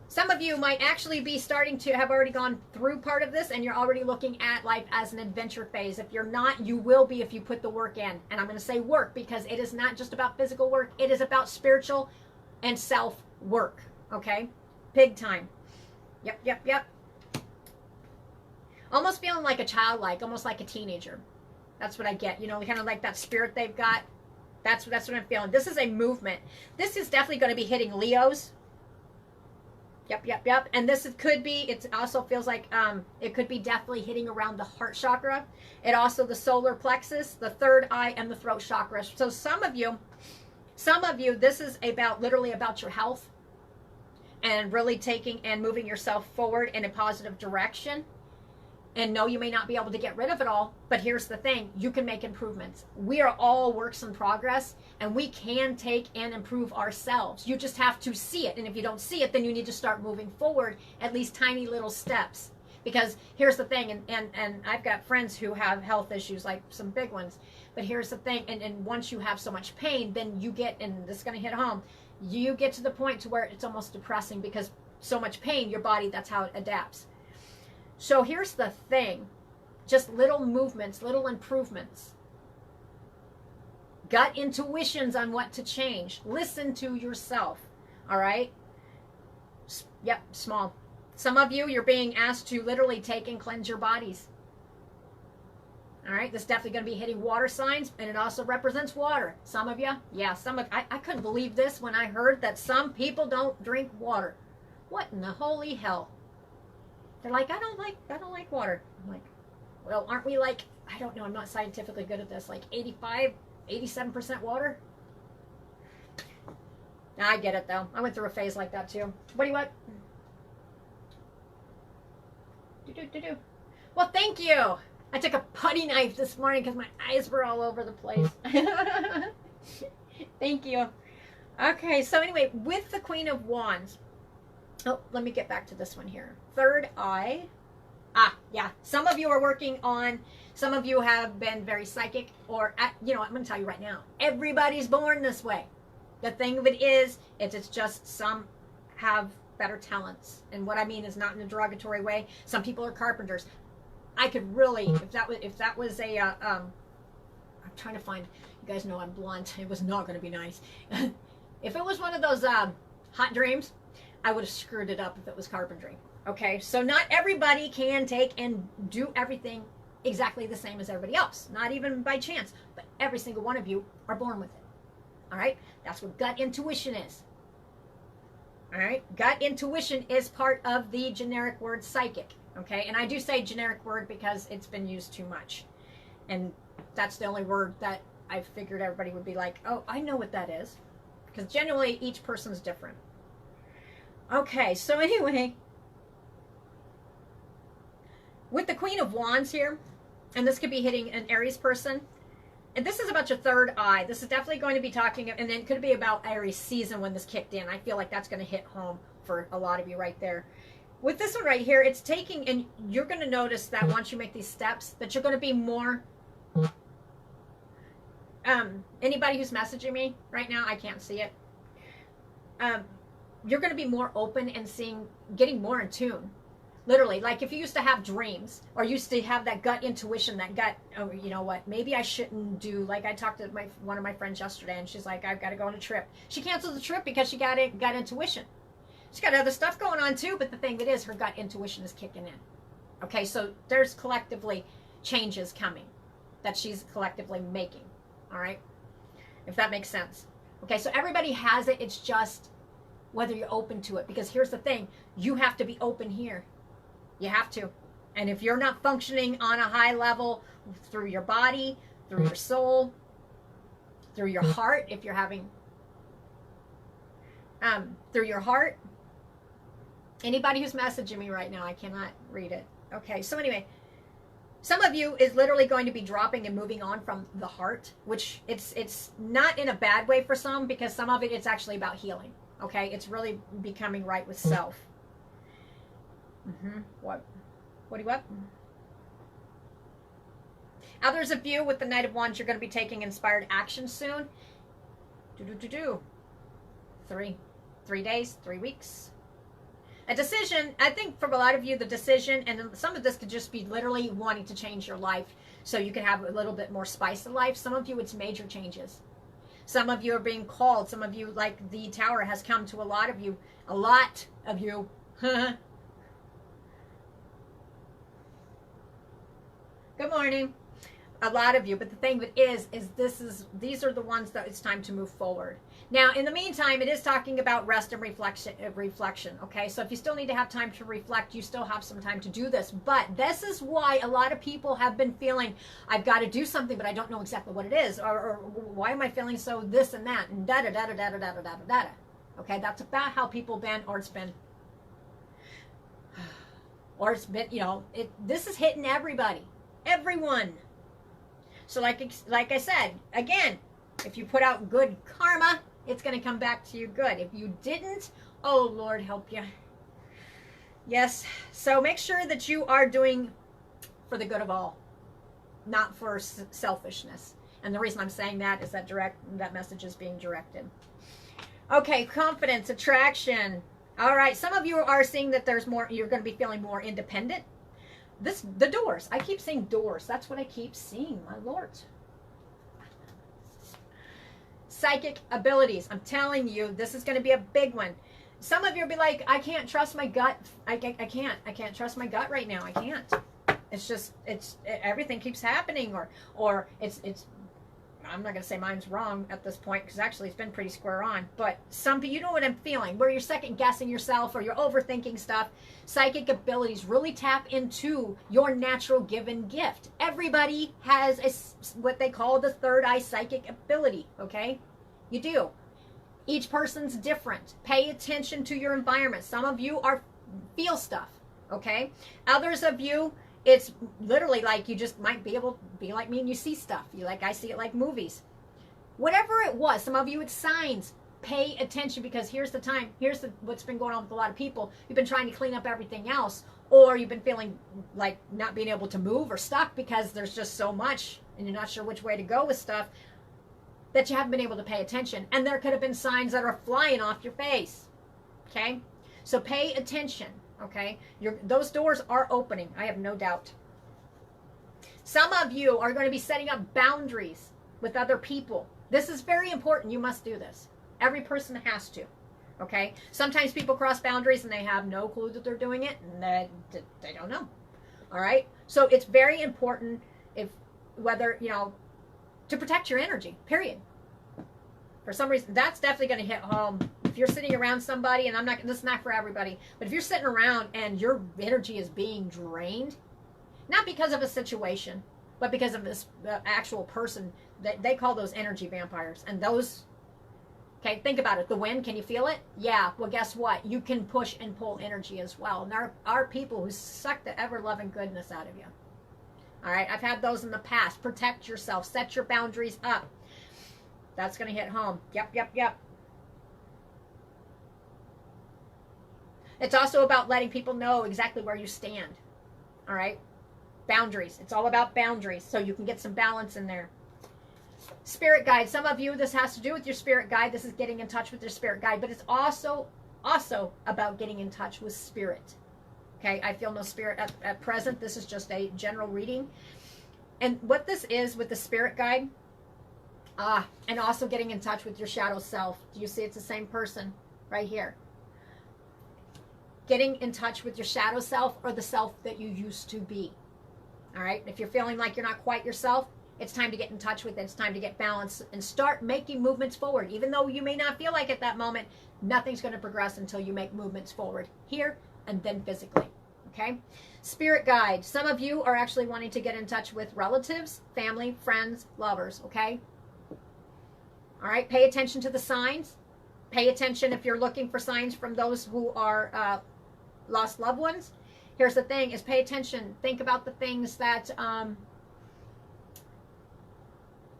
Some of you might actually be starting to have already gone through part of this, and you're already looking at life as an adventure phase. If you're not, you will be if you put the work in. And I'm going to say work, because it is not just about physical work. It is about spiritual and self-work. Okay? Big time. Yep. Almost feeling like a childlike, almost like a teenager. That's what I get. Kind of like that spirit they've got. That's what I'm feeling. This is a movement. This is definitely going to be hitting Leos. Yep. And it also feels like it could be definitely hitting around the heart chakra. It also the solar plexus, the third eye, and the throat chakra. So some of you, this is literally about your health, and really taking and moving yourself forward in a positive direction. And no, you may not be able to get rid of it all, but here's the thing, you can make improvements. We are all works in progress, and we can take and improve ourselves. You just have to see it. And if you don't see it, then you need to start moving forward, at least tiny little steps. Because here's the thing, and I've got friends who have health issues, like some big ones. But here's the thing, and once you have so much pain, then you get, and this is going to hit home, you get to the point to where it's almost depressing, because so much pain, your body, that's how it adapts. So here's the thing, just little movements, little improvements. Gut intuitions on what to change. Listen to yourself, all right? Yep, small. Some of you, you're being asked to literally take and cleanse your bodies. All right, this is definitely going to be hitting water signs, and it also represents water. Some of you, yeah, I couldn't believe this when I heard that some people don't drink water. What in the holy hell? They're like, I don't like water. I'm like, well, aren't we like, I don't know, I'm not scientifically good at this, like 85, 87% water? I get it though. I went through a phase like that too. What do you want? Well, thank you. I took a putty knife this morning because my eyes were all over the place. Thank you. Okay, so anyway, with the Queen of Wands, oh, let me get back to this one here. Third eye. Yeah. Some of you are working on, some of you have been very psychic, or, you know, I'm going to tell you right now, everybody's born this way. The thing of it is, it's just some have better talents. And what I mean is not in a derogatory way. Some people are carpenters. I could really, if that was a, I'm trying to find, you guys know I'm blunt. It was not going to be nice. If it was one of those hot dreams, I would have screwed it up if it was carpentry. Okay, so not everybody can take and do everything exactly the same as everybody else. Not even by chance, but every single one of you are born with it. All right, that's what gut intuition is. All right, gut intuition is part of the generic word psychic. Okay, and I do say generic word because it's been used too much, and that's the only word that I figured everybody would be like, oh, I know what that is, because generally each person's different. Okay, so anyway, with the Queen of Wands here, and this could be hitting an Aries person, and this is about your third eye. This is definitely going to be talking, and then it could be about Aries season when this kicked in. I feel like that's going to hit home for a lot of you right there. With this one right here, it's taking, and you're going to notice that once you make these steps, that you're going to be more, anybody who's messaging me right now, I can't see it. You're going to be more open and seeing, getting more in tune. Literally, like if you used to have dreams, or used to have that gut intuition, that gut, oh, you know what, maybe I shouldn't do, like I talked to one of my friends yesterday, and she's like, I've got to go on a trip. She canceled the trip because she got intuition. She's got other stuff going on too, but the thing that is, her gut intuition is kicking in. Okay, so there's collectively changes coming that she's collectively making, all right? If that makes sense. Okay, so everybody has it, it's just whether you're open to it, because here's the thing, you have to be open here. You have to. And if you're not functioning on a high level through your body, through your soul, through your heart, if you're having, through your heart, anybody who's messaging me right now, I cannot read it. Okay, so anyway, some of you is literally going to be dropping and moving on from the heart, which it's not in a bad way for some, because some of it's actually about healing. Okay, it's really becoming right with self. What do you want? Others of you with the Knight of Wands, you're going to be taking inspired action soon. 3 days, 3 weeks. A decision, I think for a lot of you, the decision, and some of this could just be literally wanting to change your life so you can have a little bit more spice in life. Some of you, it's major changes. Some of you are being called. Some of you, like the Tower has come to a lot of you. A lot of you. Good morning. A lot of you, but the thing of it is these are the ones that it's time to move forward. Now, in the meantime, it is talking about rest and reflection. Okay, so if you still need to have time to reflect, you still have some time to do this. But this is why a lot of people have been feeling, I've got to do something, but I don't know exactly what it is, or why am I feeling so this and that, and da da da da da da da da da da. Okay, that's about how people been, or it's been, you know, this is hitting everybody. Everyone. So like I said, again, if you put out good karma, it's going to come back to you good. If you didn't, oh, Lord help you. Yes. So make sure that you are doing for the good of all, not for selfishness. And the reason I'm saying that is that message is being directed. Okay, confidence, attraction. All right, some of you are seeing that there's more, you're going to be feeling more independent. The doors. I keep saying doors. That's what I keep seeing, my Lord. Psychic abilities. I'm telling you, this is going to be a big one. Some of you will be like, I can't trust my gut. I can't trust my gut right now. I can't. It's just, everything keeps happening, or it's, I'm not going to say mine's wrong at this point, because actually it's been pretty square on, but you know what I'm feeling, where you're second guessing yourself or you're overthinking stuff. Psychic abilities really tap into your natural given gift. Everybody has what they call the third eye psychic ability, okay? You do. Each person's different. Pay attention to your environment. Some of you feel stuff, okay? Others of you, it's literally like you just might be able to be like me and you see stuff. I see it like movies. Whatever it was, some of you it's signs. pay attention, because here's the time. Here's what's been going on with a lot of people. You've been trying to clean up everything else, or you've been feeling like not being able to move or stuck because there's just so much and you're not sure which way to go with stuff, that you haven't been able to pay attention. And there could have been signs that are flying off your face. Okay? So pay attention. Okay? Those doors are opening. I have no doubt. Some of you are going to be setting up boundaries with other people. This is very important. You must do this. Every person has to. Okay? Sometimes people cross boundaries and they have no clue that they're doing it, and they don't know. All right? So it's very important, to protect your energy, period. For some reason, that's definitely going to hit home. If you're sitting around somebody, and this is not for everybody, but if you're sitting around and your energy is being drained, not because of a situation, but because of this actual person, they call those energy vampires. And those, okay, think about it. The wind, can you feel it? Yeah. Well, guess what? You can push and pull energy as well. And there are people who suck the ever-loving goodness out of you. All right, I've had those in the past. Protect yourself. Set your boundaries up. That's going to hit home. Yep. It's also about letting people know exactly where you stand. All right? Boundaries. It's all about boundaries, so you can get some balance in there. Spirit guide. Some of you, this has to do with your spirit guide. This is getting in touch with your spirit guide, but it's also about getting in touch with spirit. Okay, I feel no spirit at present. This is just a general reading. And what this is with the spirit guide, and also getting in touch with your shadow self. Do you see it's the same person right here? Getting in touch with your shadow self, or the self that you used to be. All right, if you're feeling like you're not quite yourself, it's time to get in touch with it. It's time to get balanced and start making movements forward. Even though you may not feel like at that moment, nothing's going to progress until you make movements forward here and then physically. Okay? Spirit guide. Some of you are actually wanting to get in touch with relatives, family, friends, lovers. Okay? All right? Pay attention to the signs. Pay attention if you're looking for signs from those who are lost loved ones. Here's the thing, is pay attention. Think about the things that,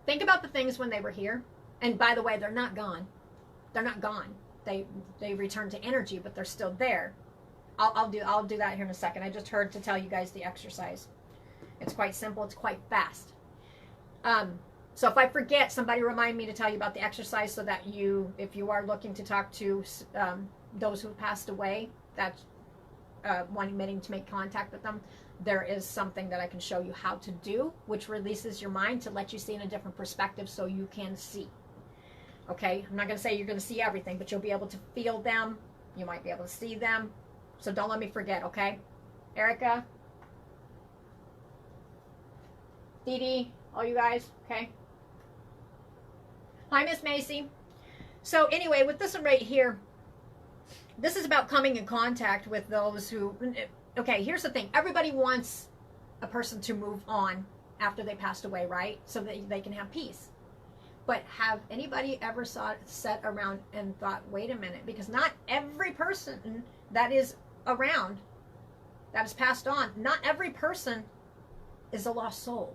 think about the things when they were here. And by the way, they're not gone. They're not gone. They return to energy, but they're still there. I'll do that here in a second. I just heard to tell you guys the exercise. It's quite simple. It's quite fast. So if I forget, somebody remind me to tell you about the exercise, so that if you are looking to talk to those who passed away, that's wanting to make contact with them, there is something that I can show you how to do, which releases your mind to let you see in a different perspective, so you can see. Okay? I'm not going to say you're going to see everything, but you'll be able to feel them. You might be able to see them. So don't let me forget, okay? Erica, Dee Dee, all you guys, okay? Hi, Miss Macy. So anyway, with this one right here, this is about coming in contact with those who, okay, here's the thing. Everybody wants a person to move on after they passed away, right? So that they can have peace. But have anybody ever sat around and thought, wait a minute, because not every person that is around, that is passed on, not every person is a lost soul.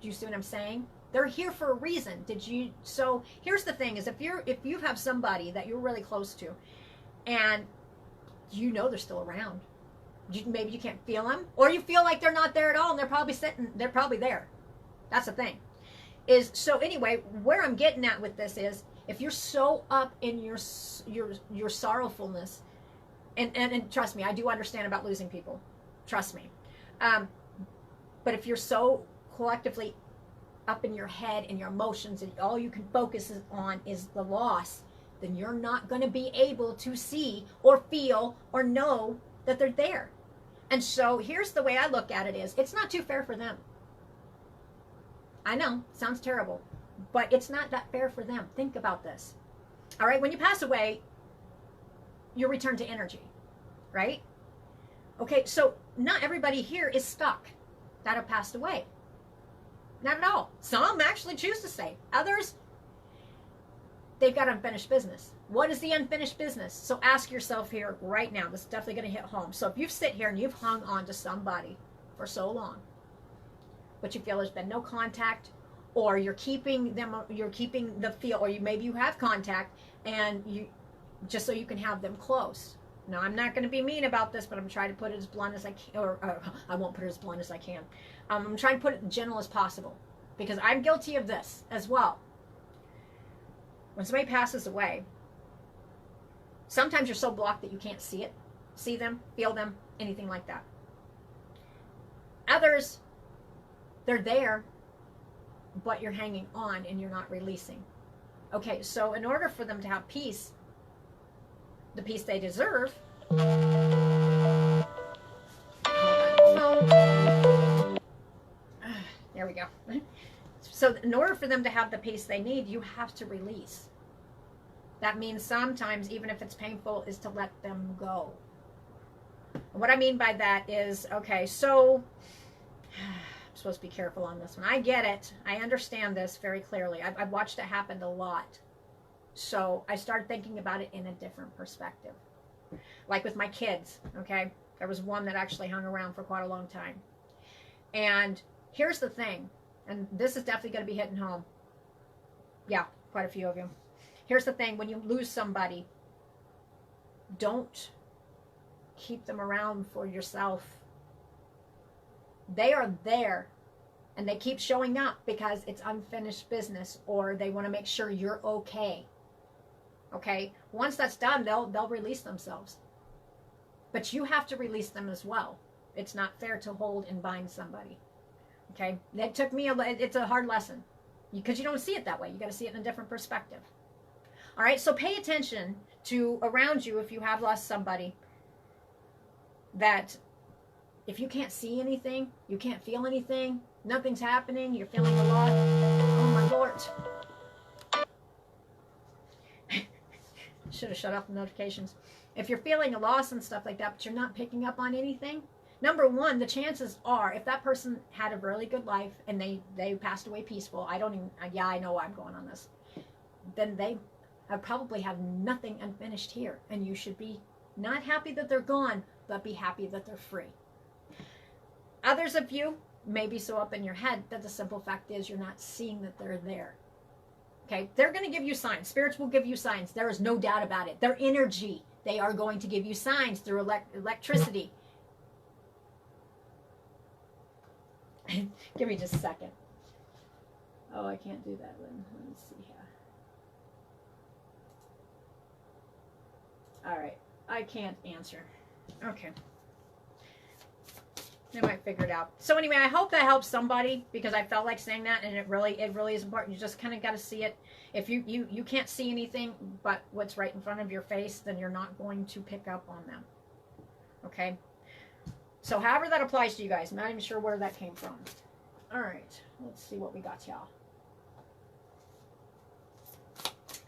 Do you see what I'm saying? They're here for a reason. So here's the thing, is if you have somebody that you're really close to, and you know they're still around, maybe you can't feel them, or you feel like they're not there at all, and they're probably there. That's the thing. So anyway, where I'm getting at with this is, if you're so up in your sorrowfulness, and trust me, I do understand about losing people. Trust me. But if you're so collectively up in your head and your emotions, and all you can focus on is the loss, then you're not going to be able to see or feel or know that they're there. And so here's the way I look at it is, it's not too fair for them. I know, sounds terrible, but it's not that fair for them. Think about this. All right, when you pass away, you return to energy, right? Okay, so not everybody here is stuck that have passed away. Not at all. Some actually choose to stay. Others, they've got unfinished business. What is the unfinished business? So ask yourself here right now. This is definitely going to hit home. So if you sit here and you've hung on to somebody for so long, but you feel there's been no contact, or you're keeping the feel, or maybe you have contact, and you just so you can have them close. Now, I'm not going to be mean about this, but I'm trying to put it as blunt as I can, or I won't put it as blunt as I can. I'm trying to put it as gentle as possible, because I'm guilty of this as well. When somebody passes away, sometimes you're so blocked that you can't see them, feel them, anything like that. Others, they're there, but you're hanging on and you're not releasing. Okay, so in order for them to have peace, the peace they deserve, there we go. So in order for them to have the peace they need, you have to release. That means sometimes, even if it's painful, is to let them go. And what I mean by that is, okay, so I'm supposed to be careful on this one. I get it. I understand this very clearly. I've watched it happen a lot. So I started thinking about it in a different perspective. Like with my kids, okay? There was one that actually hung around for quite a long time. And here's the thing, and this is definitely going to be hitting home. Yeah, quite a few of you. Here's the thing, when you lose somebody, don't keep them around for yourself. They are there, and they keep showing up because it's unfinished business, or they want to make sure you're okay. Okay? Once that's done, they'll release themselves. But you have to release them as well. It's not fair to hold and bind somebody. Okay? That took me, it's a hard lesson. Because you don't see it that way. You got to see it in a different perspective. All right? So pay attention to around you if you have lost somebody. That if you can't see anything, you can't feel anything, nothing's happening, you're feeling a loss. Oh my Lord. Should have shut off the notifications. If you're feeling a loss and stuff like that, but you're not picking up on anything, number one, the chances are, if that person had a really good life and they passed away peaceful, I know why I'm going on this, then they probably have nothing unfinished here. And you should be not happy that they're gone, but be happy that they're free. Others of you may be so up in your head that the simple fact is you're not seeing that they're there. Okay, they're going to give you signs. Spirits will give you signs. There is no doubt about it. Their energy, they are going to give you signs through electricity. Give me just a second. Oh, I can't do that, Lynn. Let me see here. All right, I can't answer. Okay. They might figure it out. So anyway, I hope that helps somebody, because I felt like saying that, and it really is important. You just kind of got to see it. If you can't see anything but what's right in front of your face, then you're not going to pick up on them. Okay? So however that applies to you guys, I'm not even sure where that came from. All right, let's see what we got, y'all.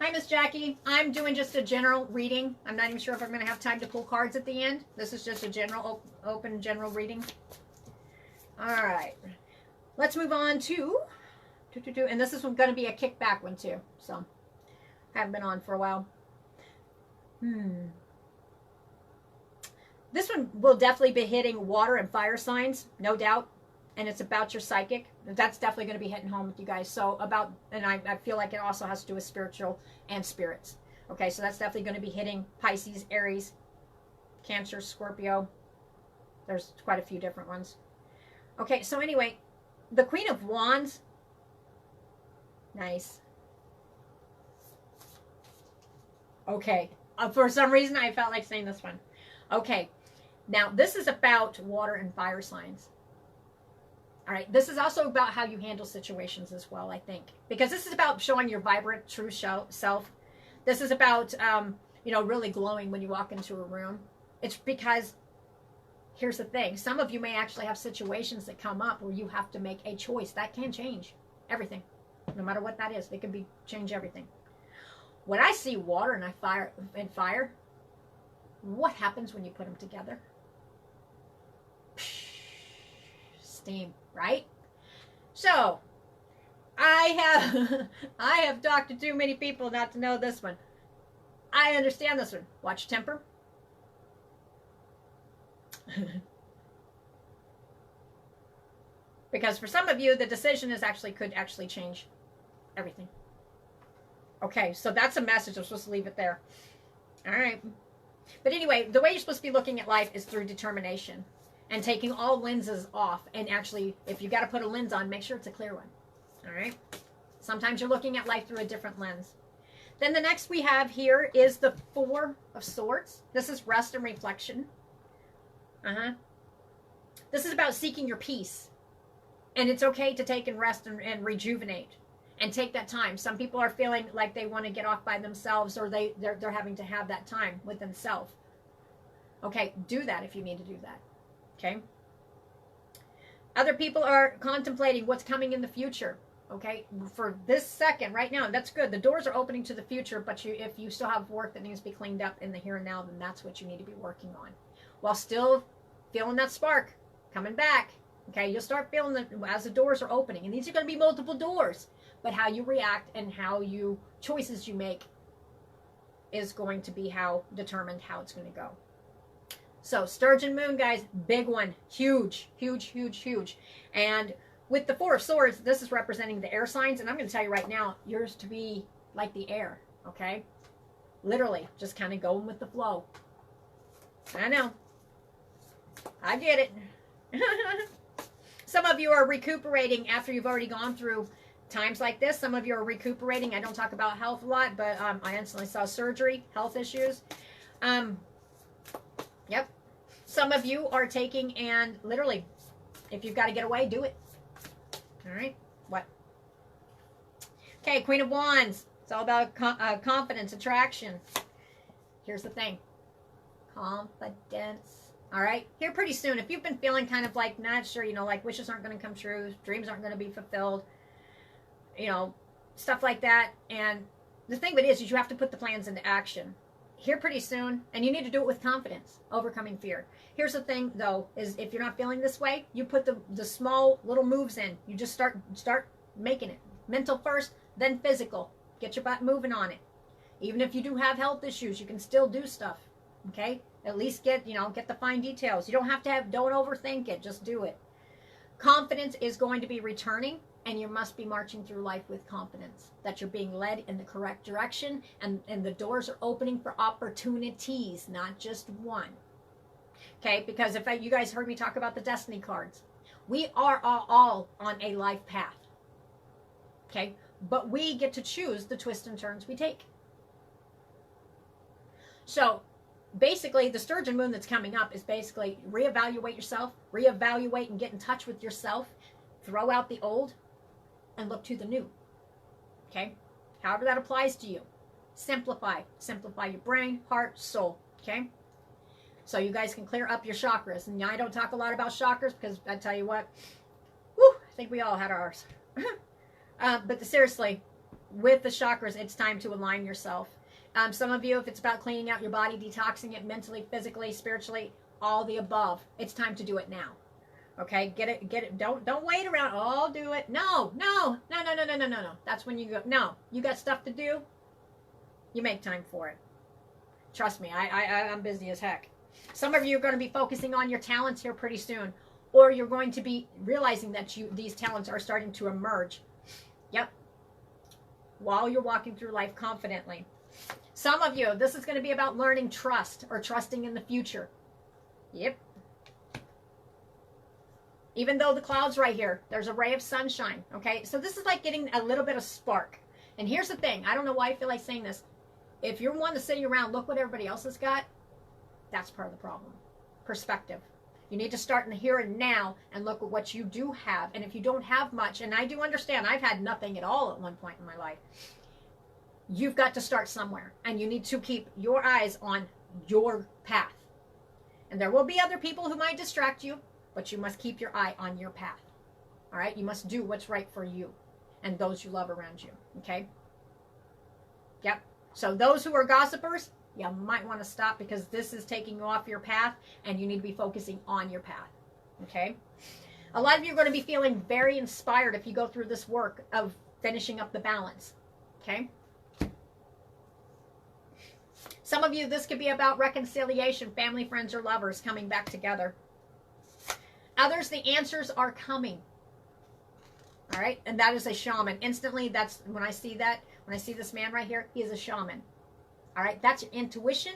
Hi, Miss Jackie. I'm doing just a general reading. I'm not even sure if I'm going to have time to pull cards at the end. This is just a general, open general reading. All right. Let's move on to, and this is going to be a kickback one too. So, I haven't been on for a while. This one will definitely be hitting water and fire signs, no doubt. And it's about your psychic. That's definitely going to be hitting home with you guys. So and I feel like it also has to do with spiritual and spirits. Okay, so that's definitely going to be hitting Pisces, Aries, Cancer, Scorpio. There's quite a few different ones. Okay, so anyway, the Queen of Wands. Nice. Okay, for some reason I felt like saying this one. Okay, now this is about water and fire signs. All right, this is also about how you handle situations as well, I think. Because this is about showing your vibrant, true self. This is about, really glowing when you walk into a room. It's because, here's the thing. Some of you may actually have situations that come up where you have to make a choice. That can change everything. No matter what that is, it can change everything. When I see water and fire, what happens when you put them together? Steam. Right? So, I have talked to too many people not to know this one. I understand this one. Watch temper. Because for some of you, the decision could actually change everything. Okay, so that's a message. I'm supposed to leave it there. All right. But anyway, the way you're supposed to be looking at life is through determination and taking all lenses off. And actually, if you got to put a lens on, make sure it's a clear one. All right. Sometimes you're looking at life through a different lens. Then the next we have here is the Four of Swords. This is rest and reflection. This is about seeking your peace. And it's okay to take and rest and rejuvenate and take that time. Some people are feeling like they want to get off by themselves, or they're having to have that time with themselves. Okay, do that if you need to do that. Okay. Other people are contemplating what's coming in the future. Okay, for this second, right now, that's good. The doors are opening to the future, but if you still have work that needs to be cleaned up in the here and now, then that's what you need to be working on. While still feeling that spark coming back. Okay, you'll start feeling that as the doors are opening. And these are going to be multiple doors. But how you react and choices you make is going to be determined how it's going to go. So Sturgeon Moon, guys, big one. Huge, huge, huge, huge. And with the Four of Swords, this is representing the air signs. And I'm going to tell you right now, yours to be like the air, okay? Literally, just kind of going with the flow. I know. I get it. Some of you are recuperating after you've already gone through times like this. Some of you are recuperating. I don't talk about health a lot, but I instantly saw surgery, health issues. Yep. Some of you are taking and literally, if you've got to get away, do it. All right. What? Okay, Queen of Wands. It's all about confidence, attraction. Here's the thing. Confidence. All right, here pretty soon, if you've been feeling kind of like not sure, like wishes aren't going to come true, dreams aren't going to be fulfilled, stuff like that. And the thing of it is you have to put the plans into action here pretty soon, and you need to do it with confidence, overcoming fear. Here's the thing, though, is if you're not feeling this way, you put the small little moves in. You just start making it. Mental first, then physical. Get your butt moving on it. Even if you do have health issues, you can still do stuff, okay? At least get the fine details. You don't have to don't overthink it. Just do it. Confidence is going to be returning, and you must be marching through life with confidence that you're being led in the correct direction, and the doors are opening for opportunities, not just one. Okay, because if you guys heard me talk about the destiny cards, we are all on a life path. Okay, but we get to choose the twists and turns we take. So, basically, the Sturgeon Moon that's coming up is basically reevaluate yourself, reevaluate and get in touch with yourself, throw out the old, and look to the new. Okay? However that applies to you. Simplify. Simplify your brain, heart, soul. Okay? So you guys can clear up your chakras. And I don't talk a lot about chakras because I tell you what, I think we all had ours. But seriously, with the chakras, it's time to align yourself. Some of you, if it's about cleaning out your body, detoxing it mentally, physically, spiritually, all the above, it's time to do it now. Okay, get it. Don't wait around. Oh, I'll do it. No. That's when you go. No, you got stuff to do. You make time for it. Trust me, I'm busy as heck. Some of you are going to be focusing on your talents here pretty soon, or you're going to be realizing that these talents are starting to emerge. Yep. While you're walking through life confidently. Some of you, this is going to be about learning trust or trusting in the future. Yep. Even though the cloud's right here, there's a ray of sunshine. Okay, so this is like getting a little bit of spark. And here's the thing, I don't know why I feel like saying this. If you're one that's sitting around, look what everybody else has got, that's part of the problem. Perspective. You need to start in the here and now and look at what you do have. And if you don't have much, and I do understand, I've had nothing at all at one point in my life. You've got to start somewhere. And you need to keep your eyes on your path. And there will be other people who might distract you, but you must keep your eye on your path. All right? You must do what's right for you and those you love around you. Okay? Yep. So those who are gossipers, you might want to stop because this is taking you off your path and you need to be focusing on your path. Okay? A lot of you are going to be feeling very inspired if you go through this work of finishing up the balance. Okay? Some of you, this could be about reconciliation, family, friends, or lovers coming back together. Others, the answers are coming. All right, and that is a shaman. Instantly, that's when I see that, when I see this man right here, he is a shaman. All right, that's your intuition,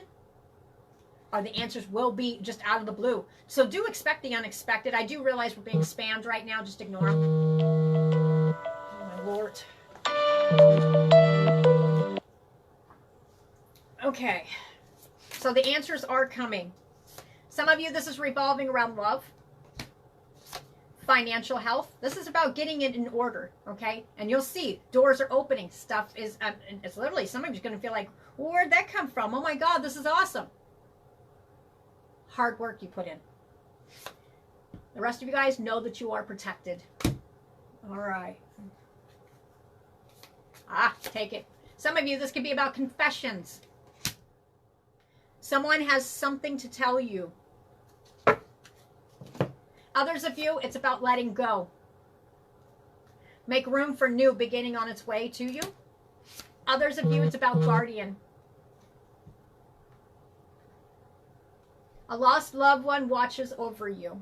or the answers will be just out of the blue. So do expect the unexpected. I do realize we're being spammed right now. Just ignore them. Oh, my Lord. Okay, so the answers are coming. Some of you, this is revolving around love, financial health. This is about getting it in order, okay? And you'll see doors are opening. Stuff is, it's literally, some of you are going to feel like, well, where'd that come from? Oh my God, this is awesome. Hard work you put in. The rest of you guys know that you are protected. All right. Take it. Some of you, this could be about confessions. Someone has something to tell you. Others of you, it's about letting go. Make room for new beginning on its way to you. Others of you, it's about guardian. A lost loved one watches over you.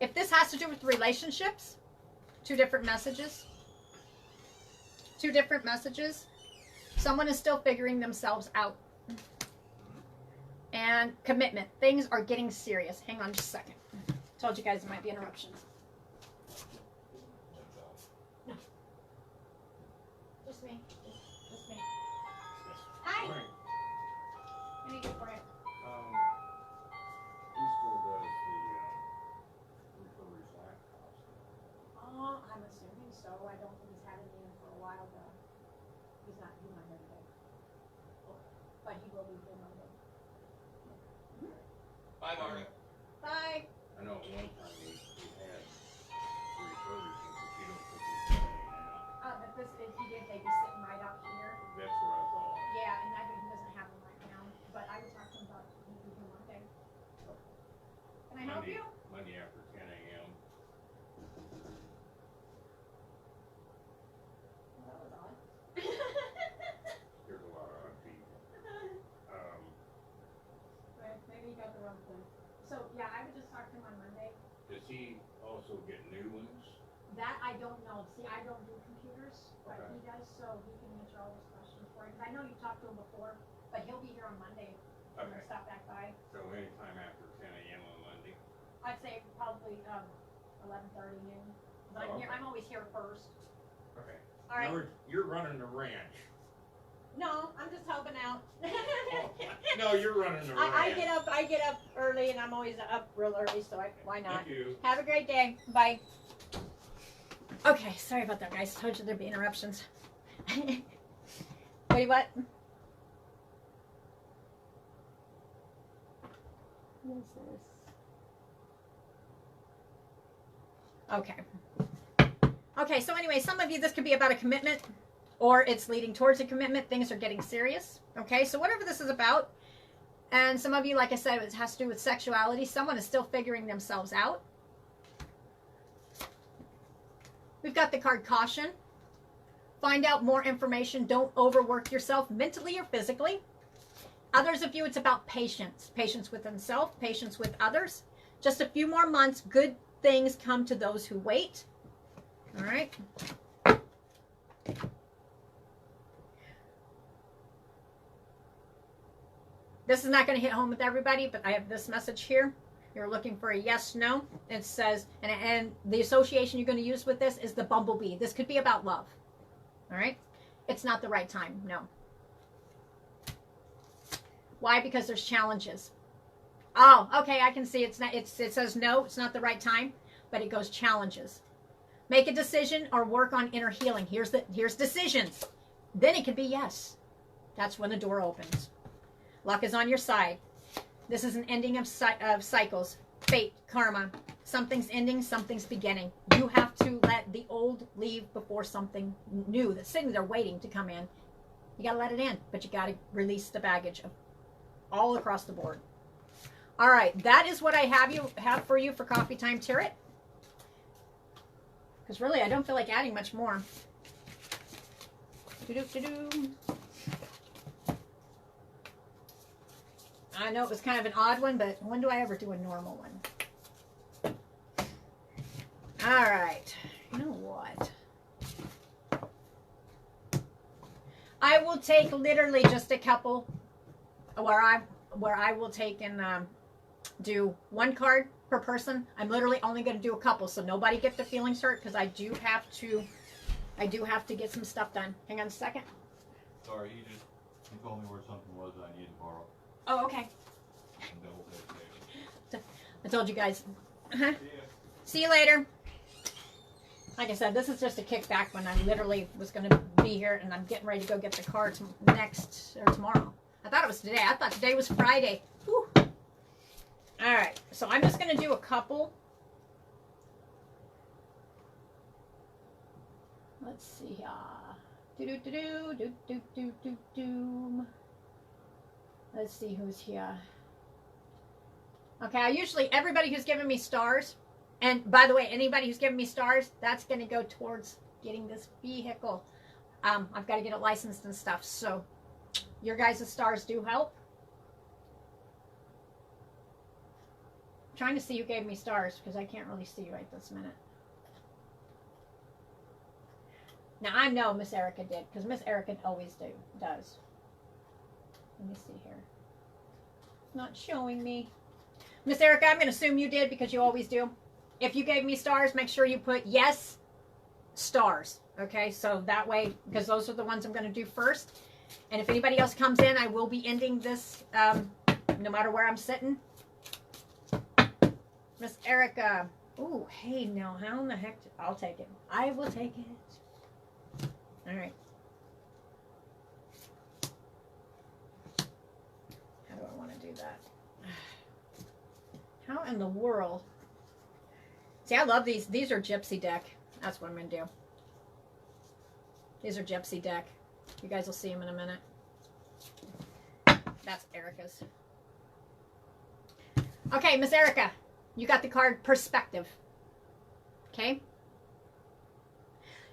If this has to do with relationships, two different messages. Two different messages. Someone is still figuring themselves out. And commitment. Things are getting serious. Hang on just a second. Told you guys there might be interruptions. No. Just me. Just me. Hi. What do you get for it? Who still does the recovery slack costume? I'm assuming so. I don't think he's had it in for a while though. He's not here today. But he will be here Monday. Bye, Barda. Bye. I know at one time he had the recovery thing, but you don't put this thing now. But this is, he did, they'd be sitting right out here. That's what I thought. Yeah, and he doesn't have them right now. But I would talk to him about he can do Monday. Can I help you? Monday after 10 a.m. Well, that was odd. There's a lot of odd people. Right, maybe you got the wrong thing. So, yeah, I would just talk to him on Monday. Does he also get new ones? That I don't know. See, I don't do computers, but Okay. he does, so he can answer all those questions for you. Because I know you talked to him before, but he'll be here on Monday. I'm Okay. gonna stop back by. So anytime after 10 a.m. on Monday? I'd say probably 11:30 noon. But Oh, okay. I'm always here first. Okay. All right. You're running the ranch. No, I'm just helping out. Oh, no, you're running the ranch. I get up early, and I'm always up real early, so why not? Thank you. Have a great day. Bye. Okay, sorry about that, guys. Told you there'd be interruptions. Wait, what? What is this? Okay. Okay, so anyway, some of you, this could be about a commitment, or it's leading towards a commitment. Things are getting serious. Okay, so whatever this is about, and some of you, like I said, it has to do with sexuality. Someone is still figuring themselves out. We've got the card Caution. Find out more information. Don't overwork yourself mentally or physically. Others of you, it's about patience. Patience with themselves, patience with others. Just a few more months. Good things come to those who wait. All right. This is not going to hit home with everybody, but I have this message here. You're looking for a yes, no. It says, and the association you're going to use with this is the bumblebee. This could be about love. All right. It's not the right time. No. Why? Because there's challenges. Oh, okay. I can see it's not. It says no. It's not the right time, but it goes challenges. Make a decision or work on inner healing. Here's decisions. Then it could be yes. That's when the door opens. Luck is on your side. This is an ending of cycles, fate, karma. Something's ending, something's beginning. You have to let the old leave before something new that's sitting there waiting to come in. You got to let it in, but you got to release the baggage of all across the board. All right, that is what I have for you for Coffee Time Tarot. Because really, I don't feel like adding much more. I know it was kind of an odd one, but when do I ever do a normal one? All right. You know what? I will take literally just a couple where I will take and do one card per person. I'm literally only going to do a couple, so nobody get the feelings hurt because I do have to get some stuff done. Hang on a second. Sorry, he told me where something was that I needed to borrow. Oh, okay. And double take it. I told you guys. Yeah. See you later. Like I said, this is just a kickback when I literally was going to be here and I'm getting ready to go get the cards next or tomorrow. I thought it was today. I thought today was Friday. Whew. All right, so I'm just going to do a couple. Let's see here. Let's see who's here. Okay, I usually, everybody who's given me stars, and by the way, anybody who's given me stars, that's going to go towards getting this vehicle. I've got to get it licensed and stuff, so your guys' stars do help. I'm trying to see who gave me stars because I can't really see right this minute. Now, I know Miss Erica did because Miss Erica always does. Let me see here. It's not showing me. Miss Erica, I'm going to assume you did because you always do. If you gave me stars, make sure you put yes, stars. Okay, so that way, because those are the ones I'm going to do first. And if anybody else comes in, I will be ending this no matter where I'm sitting. Miss Erica. Ooh, hey, now, how in the heck? I'll take it. I will take it. All right. How do I want to do that? How in the world? See, I love these. These are Gypsy deck. That's what I'm going to do. These are Gypsy deck. You guys will see them in a minute. That's Erica's. Okay, Miss Erica, you got the card Perspective. Okay?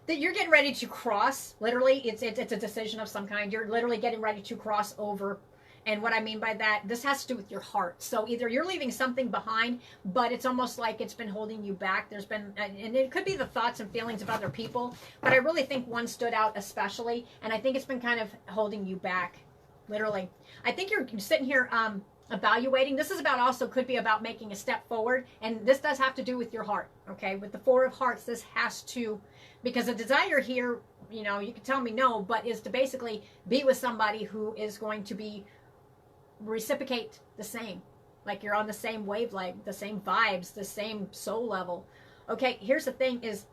That you're getting ready to cross. Literally, it's a decision of some kind. You're literally getting ready to cross over. And what I mean by that, this has to do with your heart. So either you're leaving something behind, but it's almost like it's been holding you back. There's been, and it could be the thoughts and feelings of other people, but I really think one stood out especially, and I think it's been kind of holding you back, literally. I think you're sitting here evaluating. This is about also could be about making a step forward, and this does have to do with your heart, okay? With the Four of Hearts, this has to, because the desire here, you know, you can tell me no, but is to basically be with somebody who is going to be reciprocate the same, like you're on the same wavelength, the same vibes, the same soul level. Okay, here's the thing is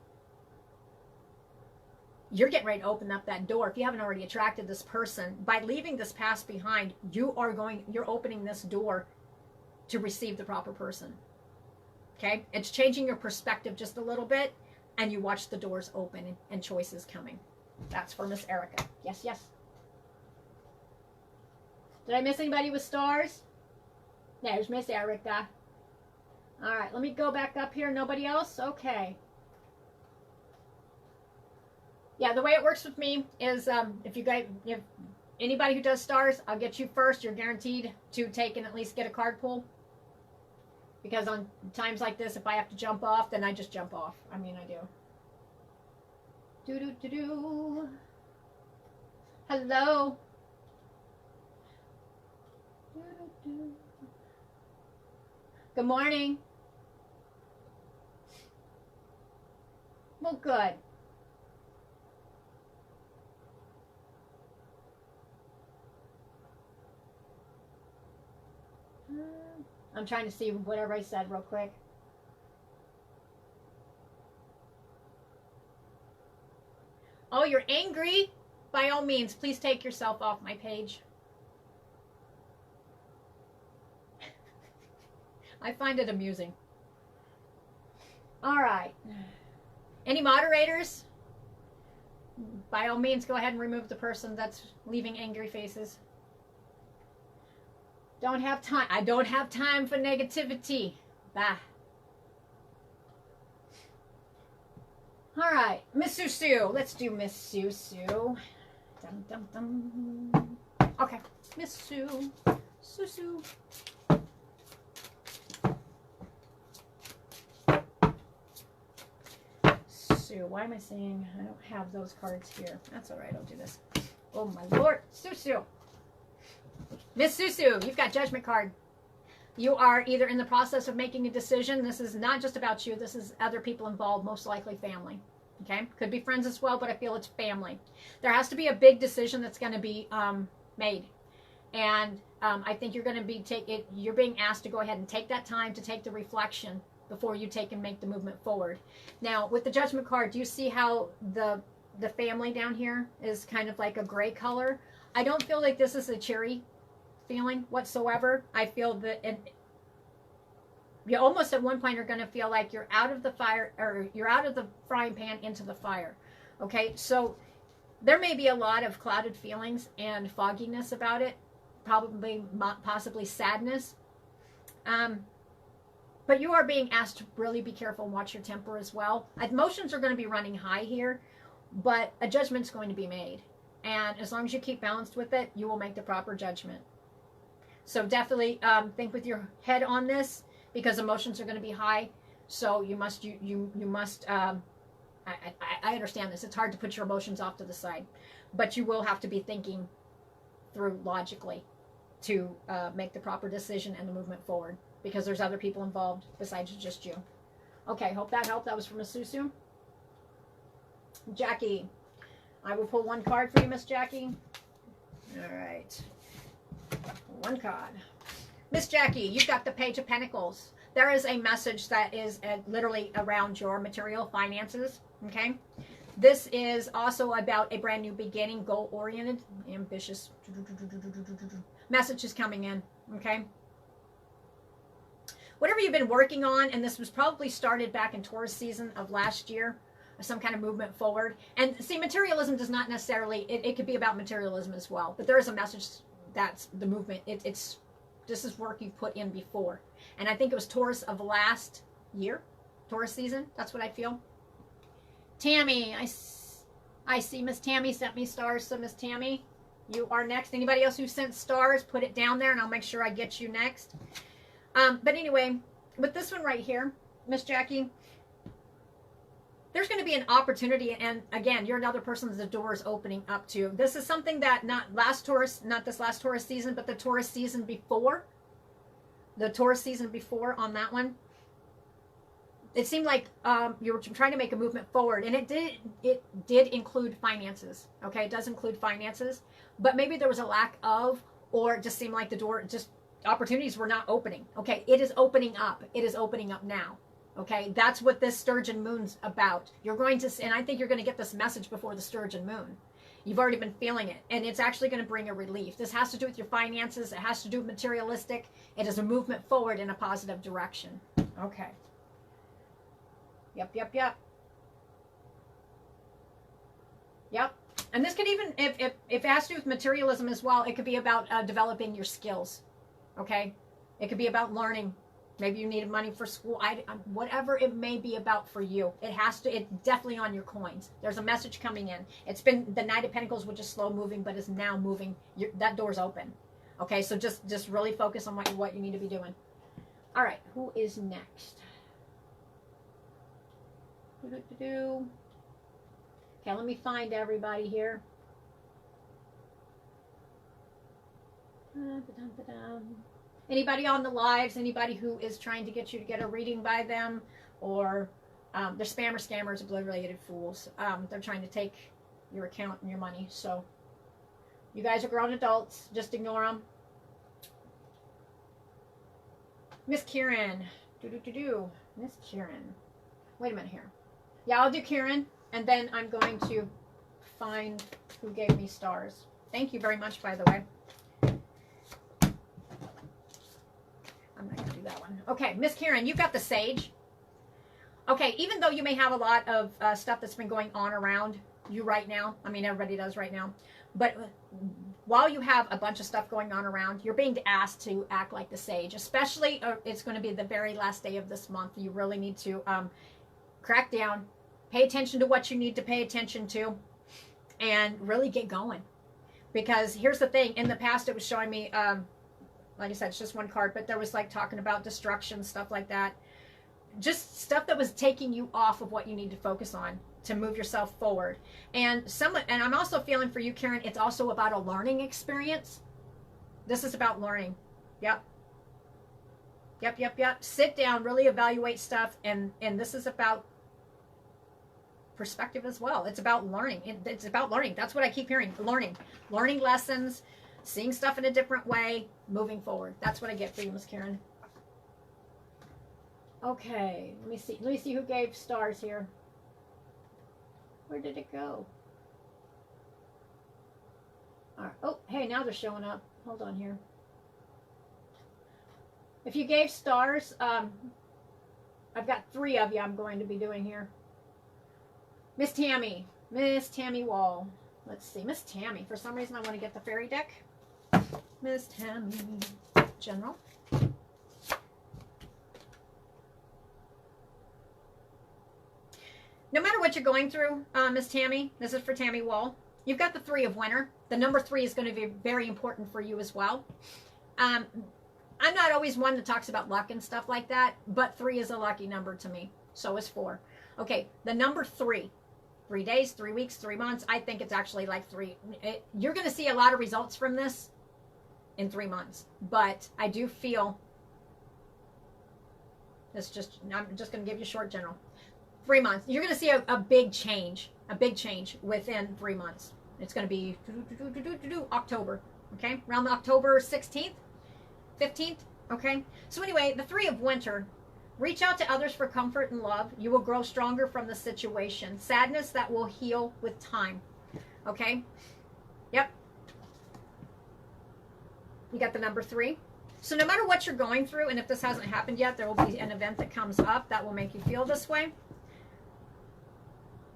you're getting ready to open up that door. If you haven't already attracted this person, by leaving this past behind, you're opening this door to receive the proper person. Okay, it's changing your perspective just a little bit, and you watch the doors open and choices coming. That's for Miss Erica. Yes, yes. Did I miss anybody with stars? There's Miss Erica. All right, let me go back up here. Nobody else? Okay. Yeah, the way it works with me is if anybody who does stars, I'll get you first. You're guaranteed to take and at least get a card pull. Because on times like this, if I have to jump off, then I just jump off. I mean, I do. Do-do-do-do. Hello. Good morning. Well, good. I'm trying to see whatever I said real quick. Oh, you're angry? By all means, please take yourself off my page. I find it amusing. All right. Any moderators? By all means, go ahead and remove the person that's leaving angry faces. Don't have time. I don't have time for negativity. Bah. All right. Miss Susu. Let's do Miss Susu. Dum, dum, dum. Okay. Miss Sue. Susu. Susu. Why am I saying I don't have those cards here? That's all right. I'll do this. Oh, my Lord. Susu. Miss Susu, you've got Judgment card. You are either in the process of making a decision. This is not just about you. This is other people involved, most likely family. Okay? Could be friends as well, but I feel it's family. There has to be a big decision that's going to be made. And I think you're going to be you're being asked to go ahead and take that time to take the reflection before you take and make the movement forward. Now, with the Judgment card, do you see how the family down here is kind of like a gray color? I don't feel like this is a cheery feeling whatsoever. I feel that you almost at one point are going to feel like you're out of the fire, or you're out of the frying pan into the fire. Okay, so there may be a lot of clouded feelings and fogginess about it, probably possibly sadness, but you are being asked to really be careful and watch your temper as well. Emotions are going to be running high here, but a judgment's going to be made, and as long as you keep balanced with it, you will make the proper judgment. So definitely think with your head on this, because emotions are going to be high. So you must, I understand this. It's hard to put your emotions off to the side, but you will have to be thinking through logically to make the proper decision and the movement forward, because there's other people involved besides just you. Okay, hope that helped. That was from Miss Susu. Jackie, I will pull one card for you, Miss Jackie. All right. One card. Miss Jackie, you've got the Page of Pentacles. There is a message that is literally around your material finances, okay? This is also about a brand new beginning, goal-oriented, ambitious. Message is coming in, okay? Whatever you've been working on, and this was probably started back in Taurus season of last year, some kind of movement forward. And see, materialism does not necessarily, it could be about materialism as well, but there is a message. That's the movement. This is work you've put in before. And I think it was Taurus of last year, Taurus season. That's what I feel. Tammy, I see Miss Tammy sent me stars. So Miss Tammy, you are next. Anybody else who sent stars, put it down there and I'll make sure I get you next. But anyway, with this one right here, Miss Jackie, there's going to be an opportunity, and again, you're another person that the door is opening up to. This is something that not this last Taurus season, but the Taurus season before. The Taurus season before on that one. It seemed like you were trying to make a movement forward, and it did include finances. Okay, it does include finances, but maybe there was a lack of, or it just seemed like the door, just opportunities were not opening. Okay, it is opening up. It is opening up now. Okay, that's what this Sturgeon Moon's about. You're going to, and I think you're going to get this message before the Sturgeon Moon. You've already been feeling it, and it's actually going to bring a relief. This has to do with your finances. It has to do with materialistic. It is a movement forward in a positive direction. Okay. Yep. Yep. And this could even, if it has to do with materialism as well, it could be about developing your skills. Okay? It could be about learning. Maybe you needed money for school. Whatever it may be about for you, it's definitely on your coins. There's a message coming in. It's been, the Knight of Pentacles was just slow moving, but is now moving. That door's open. Okay, so just really focus on what you need to be doing. All right, who is next? Okay, let me find everybody here. Anybody on the lives, anybody who is trying to get you to get a reading by them, or they're spammer, scammers, obliterated fools. They're trying to take your account and your money. So you guys are grown adults. Just ignore them. Miss Kieran. Miss Kieran. Wait a minute here. Yeah, I'll do Kieran, and then I'm going to find who gave me stars. Thank you very much, by the way. I'm not going to do that one. Okay, Miss Kieran, you've got the Sage. Okay, even though you may have a lot of stuff that's been going on around you right now, I mean, everybody does right now, but while you have a bunch of stuff going on around, you're being asked to act like the Sage, especially it's going to be the very last day of this month. You really need to crack down, pay attention to what you need to pay attention to, and really get going. Because here's the thing, in the past it was showing me, like I said, it's just one card, but there was like talking about destruction, stuff like that. Just stuff that was taking you off of what you need to focus on to move yourself forward. And I'm also feeling for you, Karen, it's also about a learning experience. This is about learning. Yep. Sit down, really evaluate stuff, and this is about perspective as well. It's about learning. It's about learning. That's what I keep hearing. Learning lessons, seeing stuff in a different way, moving forward. That's what I get for you, Miss Karen. Okay, let me see who gave stars here. Where did it go? All right. Oh, hey, now they're showing up. Hold on here. If you gave stars, I've got 3 of you I'm going to be doing here. Miss Tammy Wall. Let's see, Miss Tammy. For some reason, I want to get the fairy deck. Miss Tammy, General. No matter what you're going through, Miss Tammy, this is for Tammy Wall. You've got the 3 of winter. The number 3 is going to be very important for you as well. I'm not always one that talks about luck and stuff like that, but 3 is a lucky number to me. So is 4. Okay, the number 3. 3 days, 3 weeks, 3 months. I think it's actually like 3. You're going to see a lot of results from this in 3 months. But I do feel, I'm just going to give you a short general. 3 months. You're going to see a big change within 3 months. It's going to be October, okay? Around October 16th, 15th, okay? So anyway, the 3 of winter. Reach out to others for comfort and love. You will grow stronger from the situation. Sadness that will heal with time, okay? Yep. You got the number 3. So no matter what you're going through, and if this hasn't happened yet, there will be an event that comes up that will make you feel this way.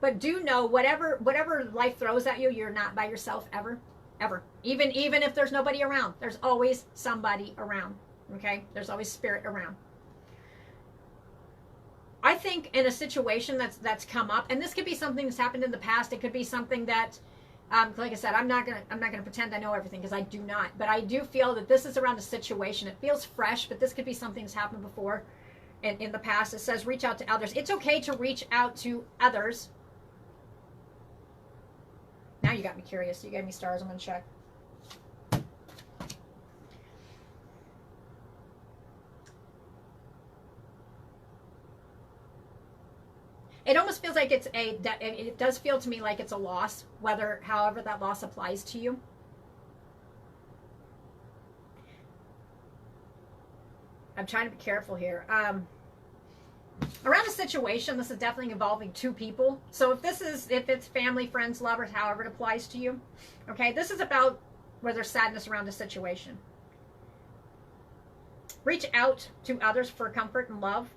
But do know, whatever life throws at you, you're not by yourself ever. Even if there's nobody around, there's always somebody around. Okay? There's always spirit around. I think in a situation that's come up, and this could be something that's happened in the past. It could be something that, like I said, I'm not gonna pretend I know everything, because I do not. But I do feel that this is around a situation. It feels fresh, but this could be something that's happened before, in the past. It says reach out to others. It's okay to reach out to others. Now you got me curious. You gave me stars. I'm gonna check. It almost feels like it does feel to me like it's a loss, however that loss applies to you. I'm trying to be careful here. Around a situation, this is definitely involving 2 people. So if it's family, friends, lovers, however it applies to you, okay, this is about where there's sadness around a situation. Reach out to others for comfort and love.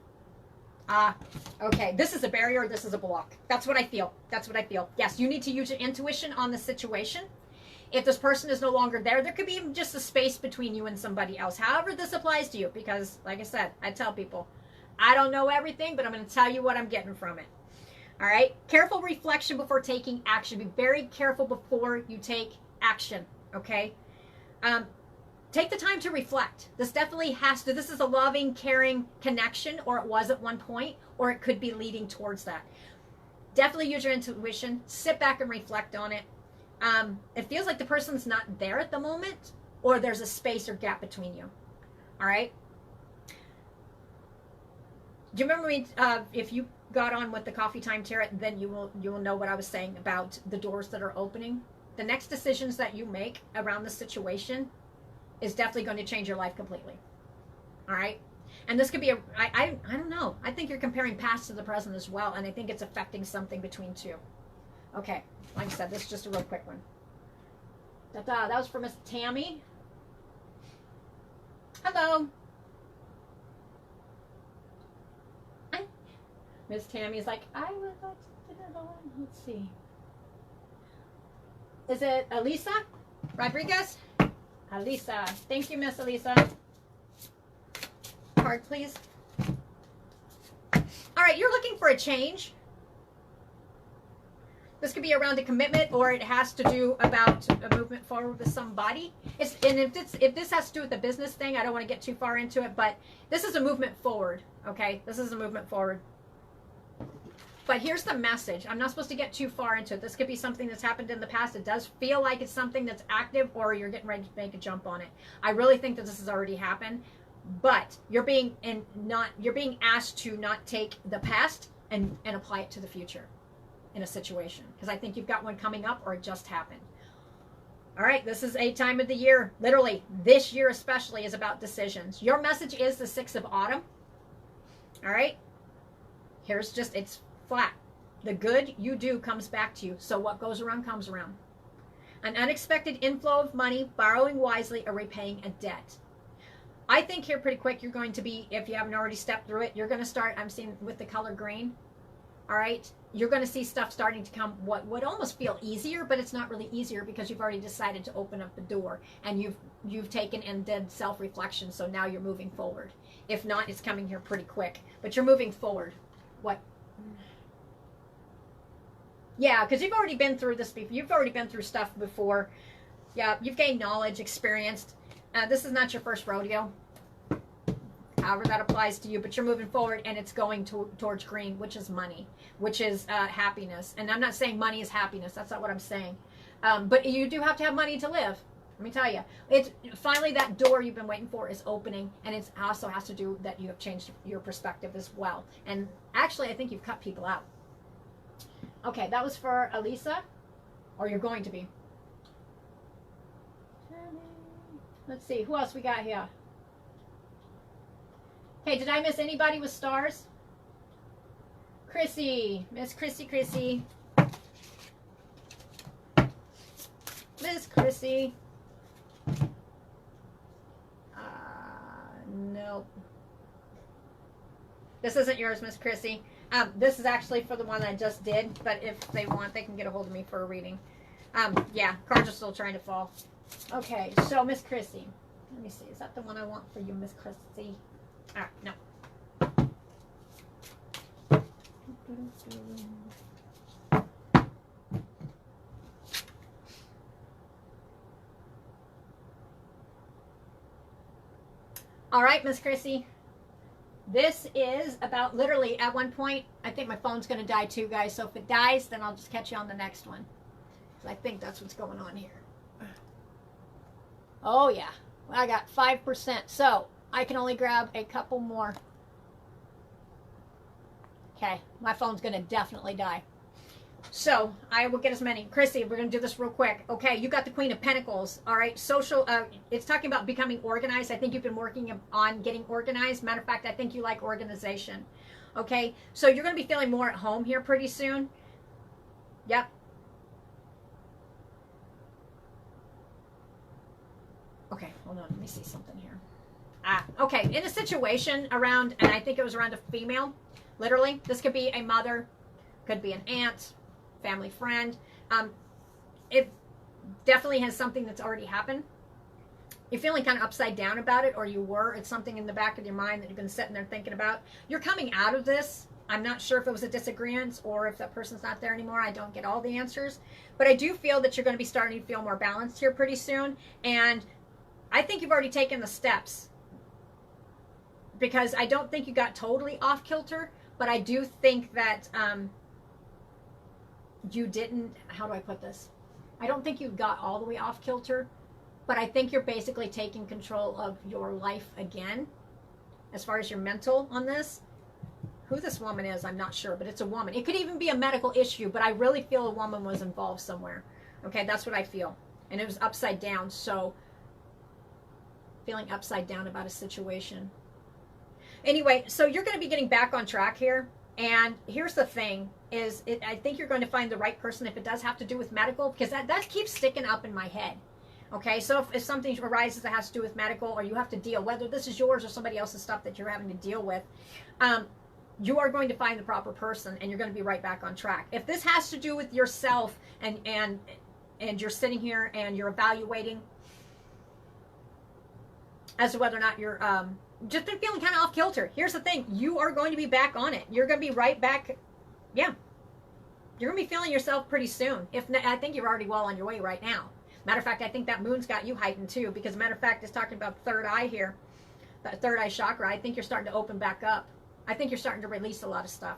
Okay, this is a barrier, this is a block. That's what I feel. Yes, you need to use your intuition on the situation. If this person is no longer there, there could be just a space between you and somebody else. However this applies to you, because like I said, I tell people, I don't know everything, but I'm going to tell you what I'm getting from it. All right? Careful reflection before taking action. Be very careful before you take action, okay? Take the time to reflect. This definitely this is a loving, caring connection, or it was at one point, or it could be leading towards that. Definitely use your intuition. Sit back and reflect on it. It feels like the person's not there at the moment, or there's a space or gap between you. All right? Do you remember me, if you got on with the Coffee Time Tarot, then you will know what I was saying about the doors that are opening. The next decisions that you make around the situation is definitely going to change your life completely. All right? And this could be I don't know. I think you're comparing past to the present as well, and I think it's affecting something between 2. Okay. Like I said, this is just a real quick one. That was for Miss Tammy. Hello. Miss Tammy's like, I would like to get it on. Let's see. Is it Elisa Rodriguez? Elisa. Thank you, Miss Elisa. Card, please. All right, you're looking for a change. This could be around a commitment, or it has to do about a movement forward with somebody. If this has to do with the business thing, I don't want to get too far into it, but this is a movement forward, okay? This is a movement forward. But here's the message. I'm not supposed to get too far into it. This could be something that's happened in the past. It does feel like it's something that's active, or you're getting ready to make a jump on it. I really think that this has already happened, but you're being asked to not take the past and apply it to the future in a situation, because I think you've got one coming up, or it just happened. All right, this is a time of the year, literally this year especially, is about decisions. Your message is the 6 of autumn. All right, here's just, it's flat. The good you do comes back to you. So what goes around comes around. An unexpected inflow of money, borrowing wisely, or repaying a debt. I think here pretty quick you're going to be, if you haven't already stepped through it, you're going to start, I'm seeing with the color green. All right, you're going to see stuff starting to come, what would almost feel easier, but it's not really easier, because you've already decided to open up the door, and you've taken and did self-reflection. So now you're moving forward. If not, it's coming here pretty quick, but you're moving forward. What? Yeah, because you've already been through this before. You've already been through stuff before. Yeah, you've gained knowledge, experienced. This is not your first rodeo. However that applies to you, but you're moving forward, and it's going towards green, which is money, which is happiness. And I'm not saying money is happiness. That's not what I'm saying. But you do have to have money to live. Let me tell you. It's finally that door you've been waiting for is opening, and it also has to do that you have changed your perspective as well. And actually, I think you've cut people out. Okay, that was for Elisa, or you're going to be. Let's see, who else we got here? Hey, did I miss anybody with stars? Chrissy, Miss Chrissy. Miss Chrissy. Nope. This isn't yours, Miss Chrissy. This is actually for the one I just did, but if they want, they can get a hold of me for a reading. Yeah, cards are still trying to fall. Okay, so Miss Chrissy. Let me see. Is that the one I want for you, Miss Chrissy? Ah, no. All right, Miss Chrissy. This is about, literally, at one point, I think my phone's going to die too, guys. So if it dies, then I'll just catch you on the next one. I think that's what's going on here. Oh, yeah. Well, I got 5%. So I can only grab a couple more. Okay. My phone's going to definitely die. So I will get as many. Chrissy, we're going to do this real quick. Okay. You got the Queen of Pentacles. All right. Social. It's talking about becoming organized. I think you've been working on getting organized. Matter of fact, I think you like organization. Okay. So you're going to be feeling more at home here pretty soon. Yep. Okay, hold on. Let me see something here. Okay. In a situation around, and I think it was around a female, literally. This could be a mother, could be an aunt, family friend. It definitely has something that's already happened. You're feeling kind of upside down about it, or you were. It's something in the back of your mind that you've been sitting there thinking about. You're coming out of this. I'm not sure if it was a disagreement or if that person's not there anymore. I don't get all the answers. But I do feel that you're going to be starting to feel more balanced here pretty soon. And I think you've already taken the steps, because I don't think you got totally off kilter, but I do think that you didn't, how do I put this? I don't think you got all the way off kilter, but I think you're basically taking control of your life again, as far as your mental on this. Who this woman is, I'm not sure, but it's a woman. It could even be a medical issue, but I really feel a woman was involved somewhere. Okay, that's what I feel. And it was upside down, so feeling upside down about a situation. Anyway, so you're going to be getting back on track here. And here's the thing, is I think you're going to find the right person if it does have to do with medical, because that keeps sticking up in my head. Okay, so if something arises that has to do with medical, or you have to deal, whether this is yours or somebody else's stuff that you're having to deal with, you are going to find the proper person, and you're going to be right back on track. If this has to do with yourself, and you're sitting here and you're evaluating as to whether or not you're just been feeling kind of off kilter. Here's the thing. You are going to be back on it. You're going to be right back. Yeah. You're going to be feeling yourself pretty soon. I think you're already well on your way right now. Matter of fact, I think that moon's got you heightened too, because matter of fact, it's talking about third eye here. That third eye chakra. I think you're starting to open back up. I think you're starting to release a lot of stuff.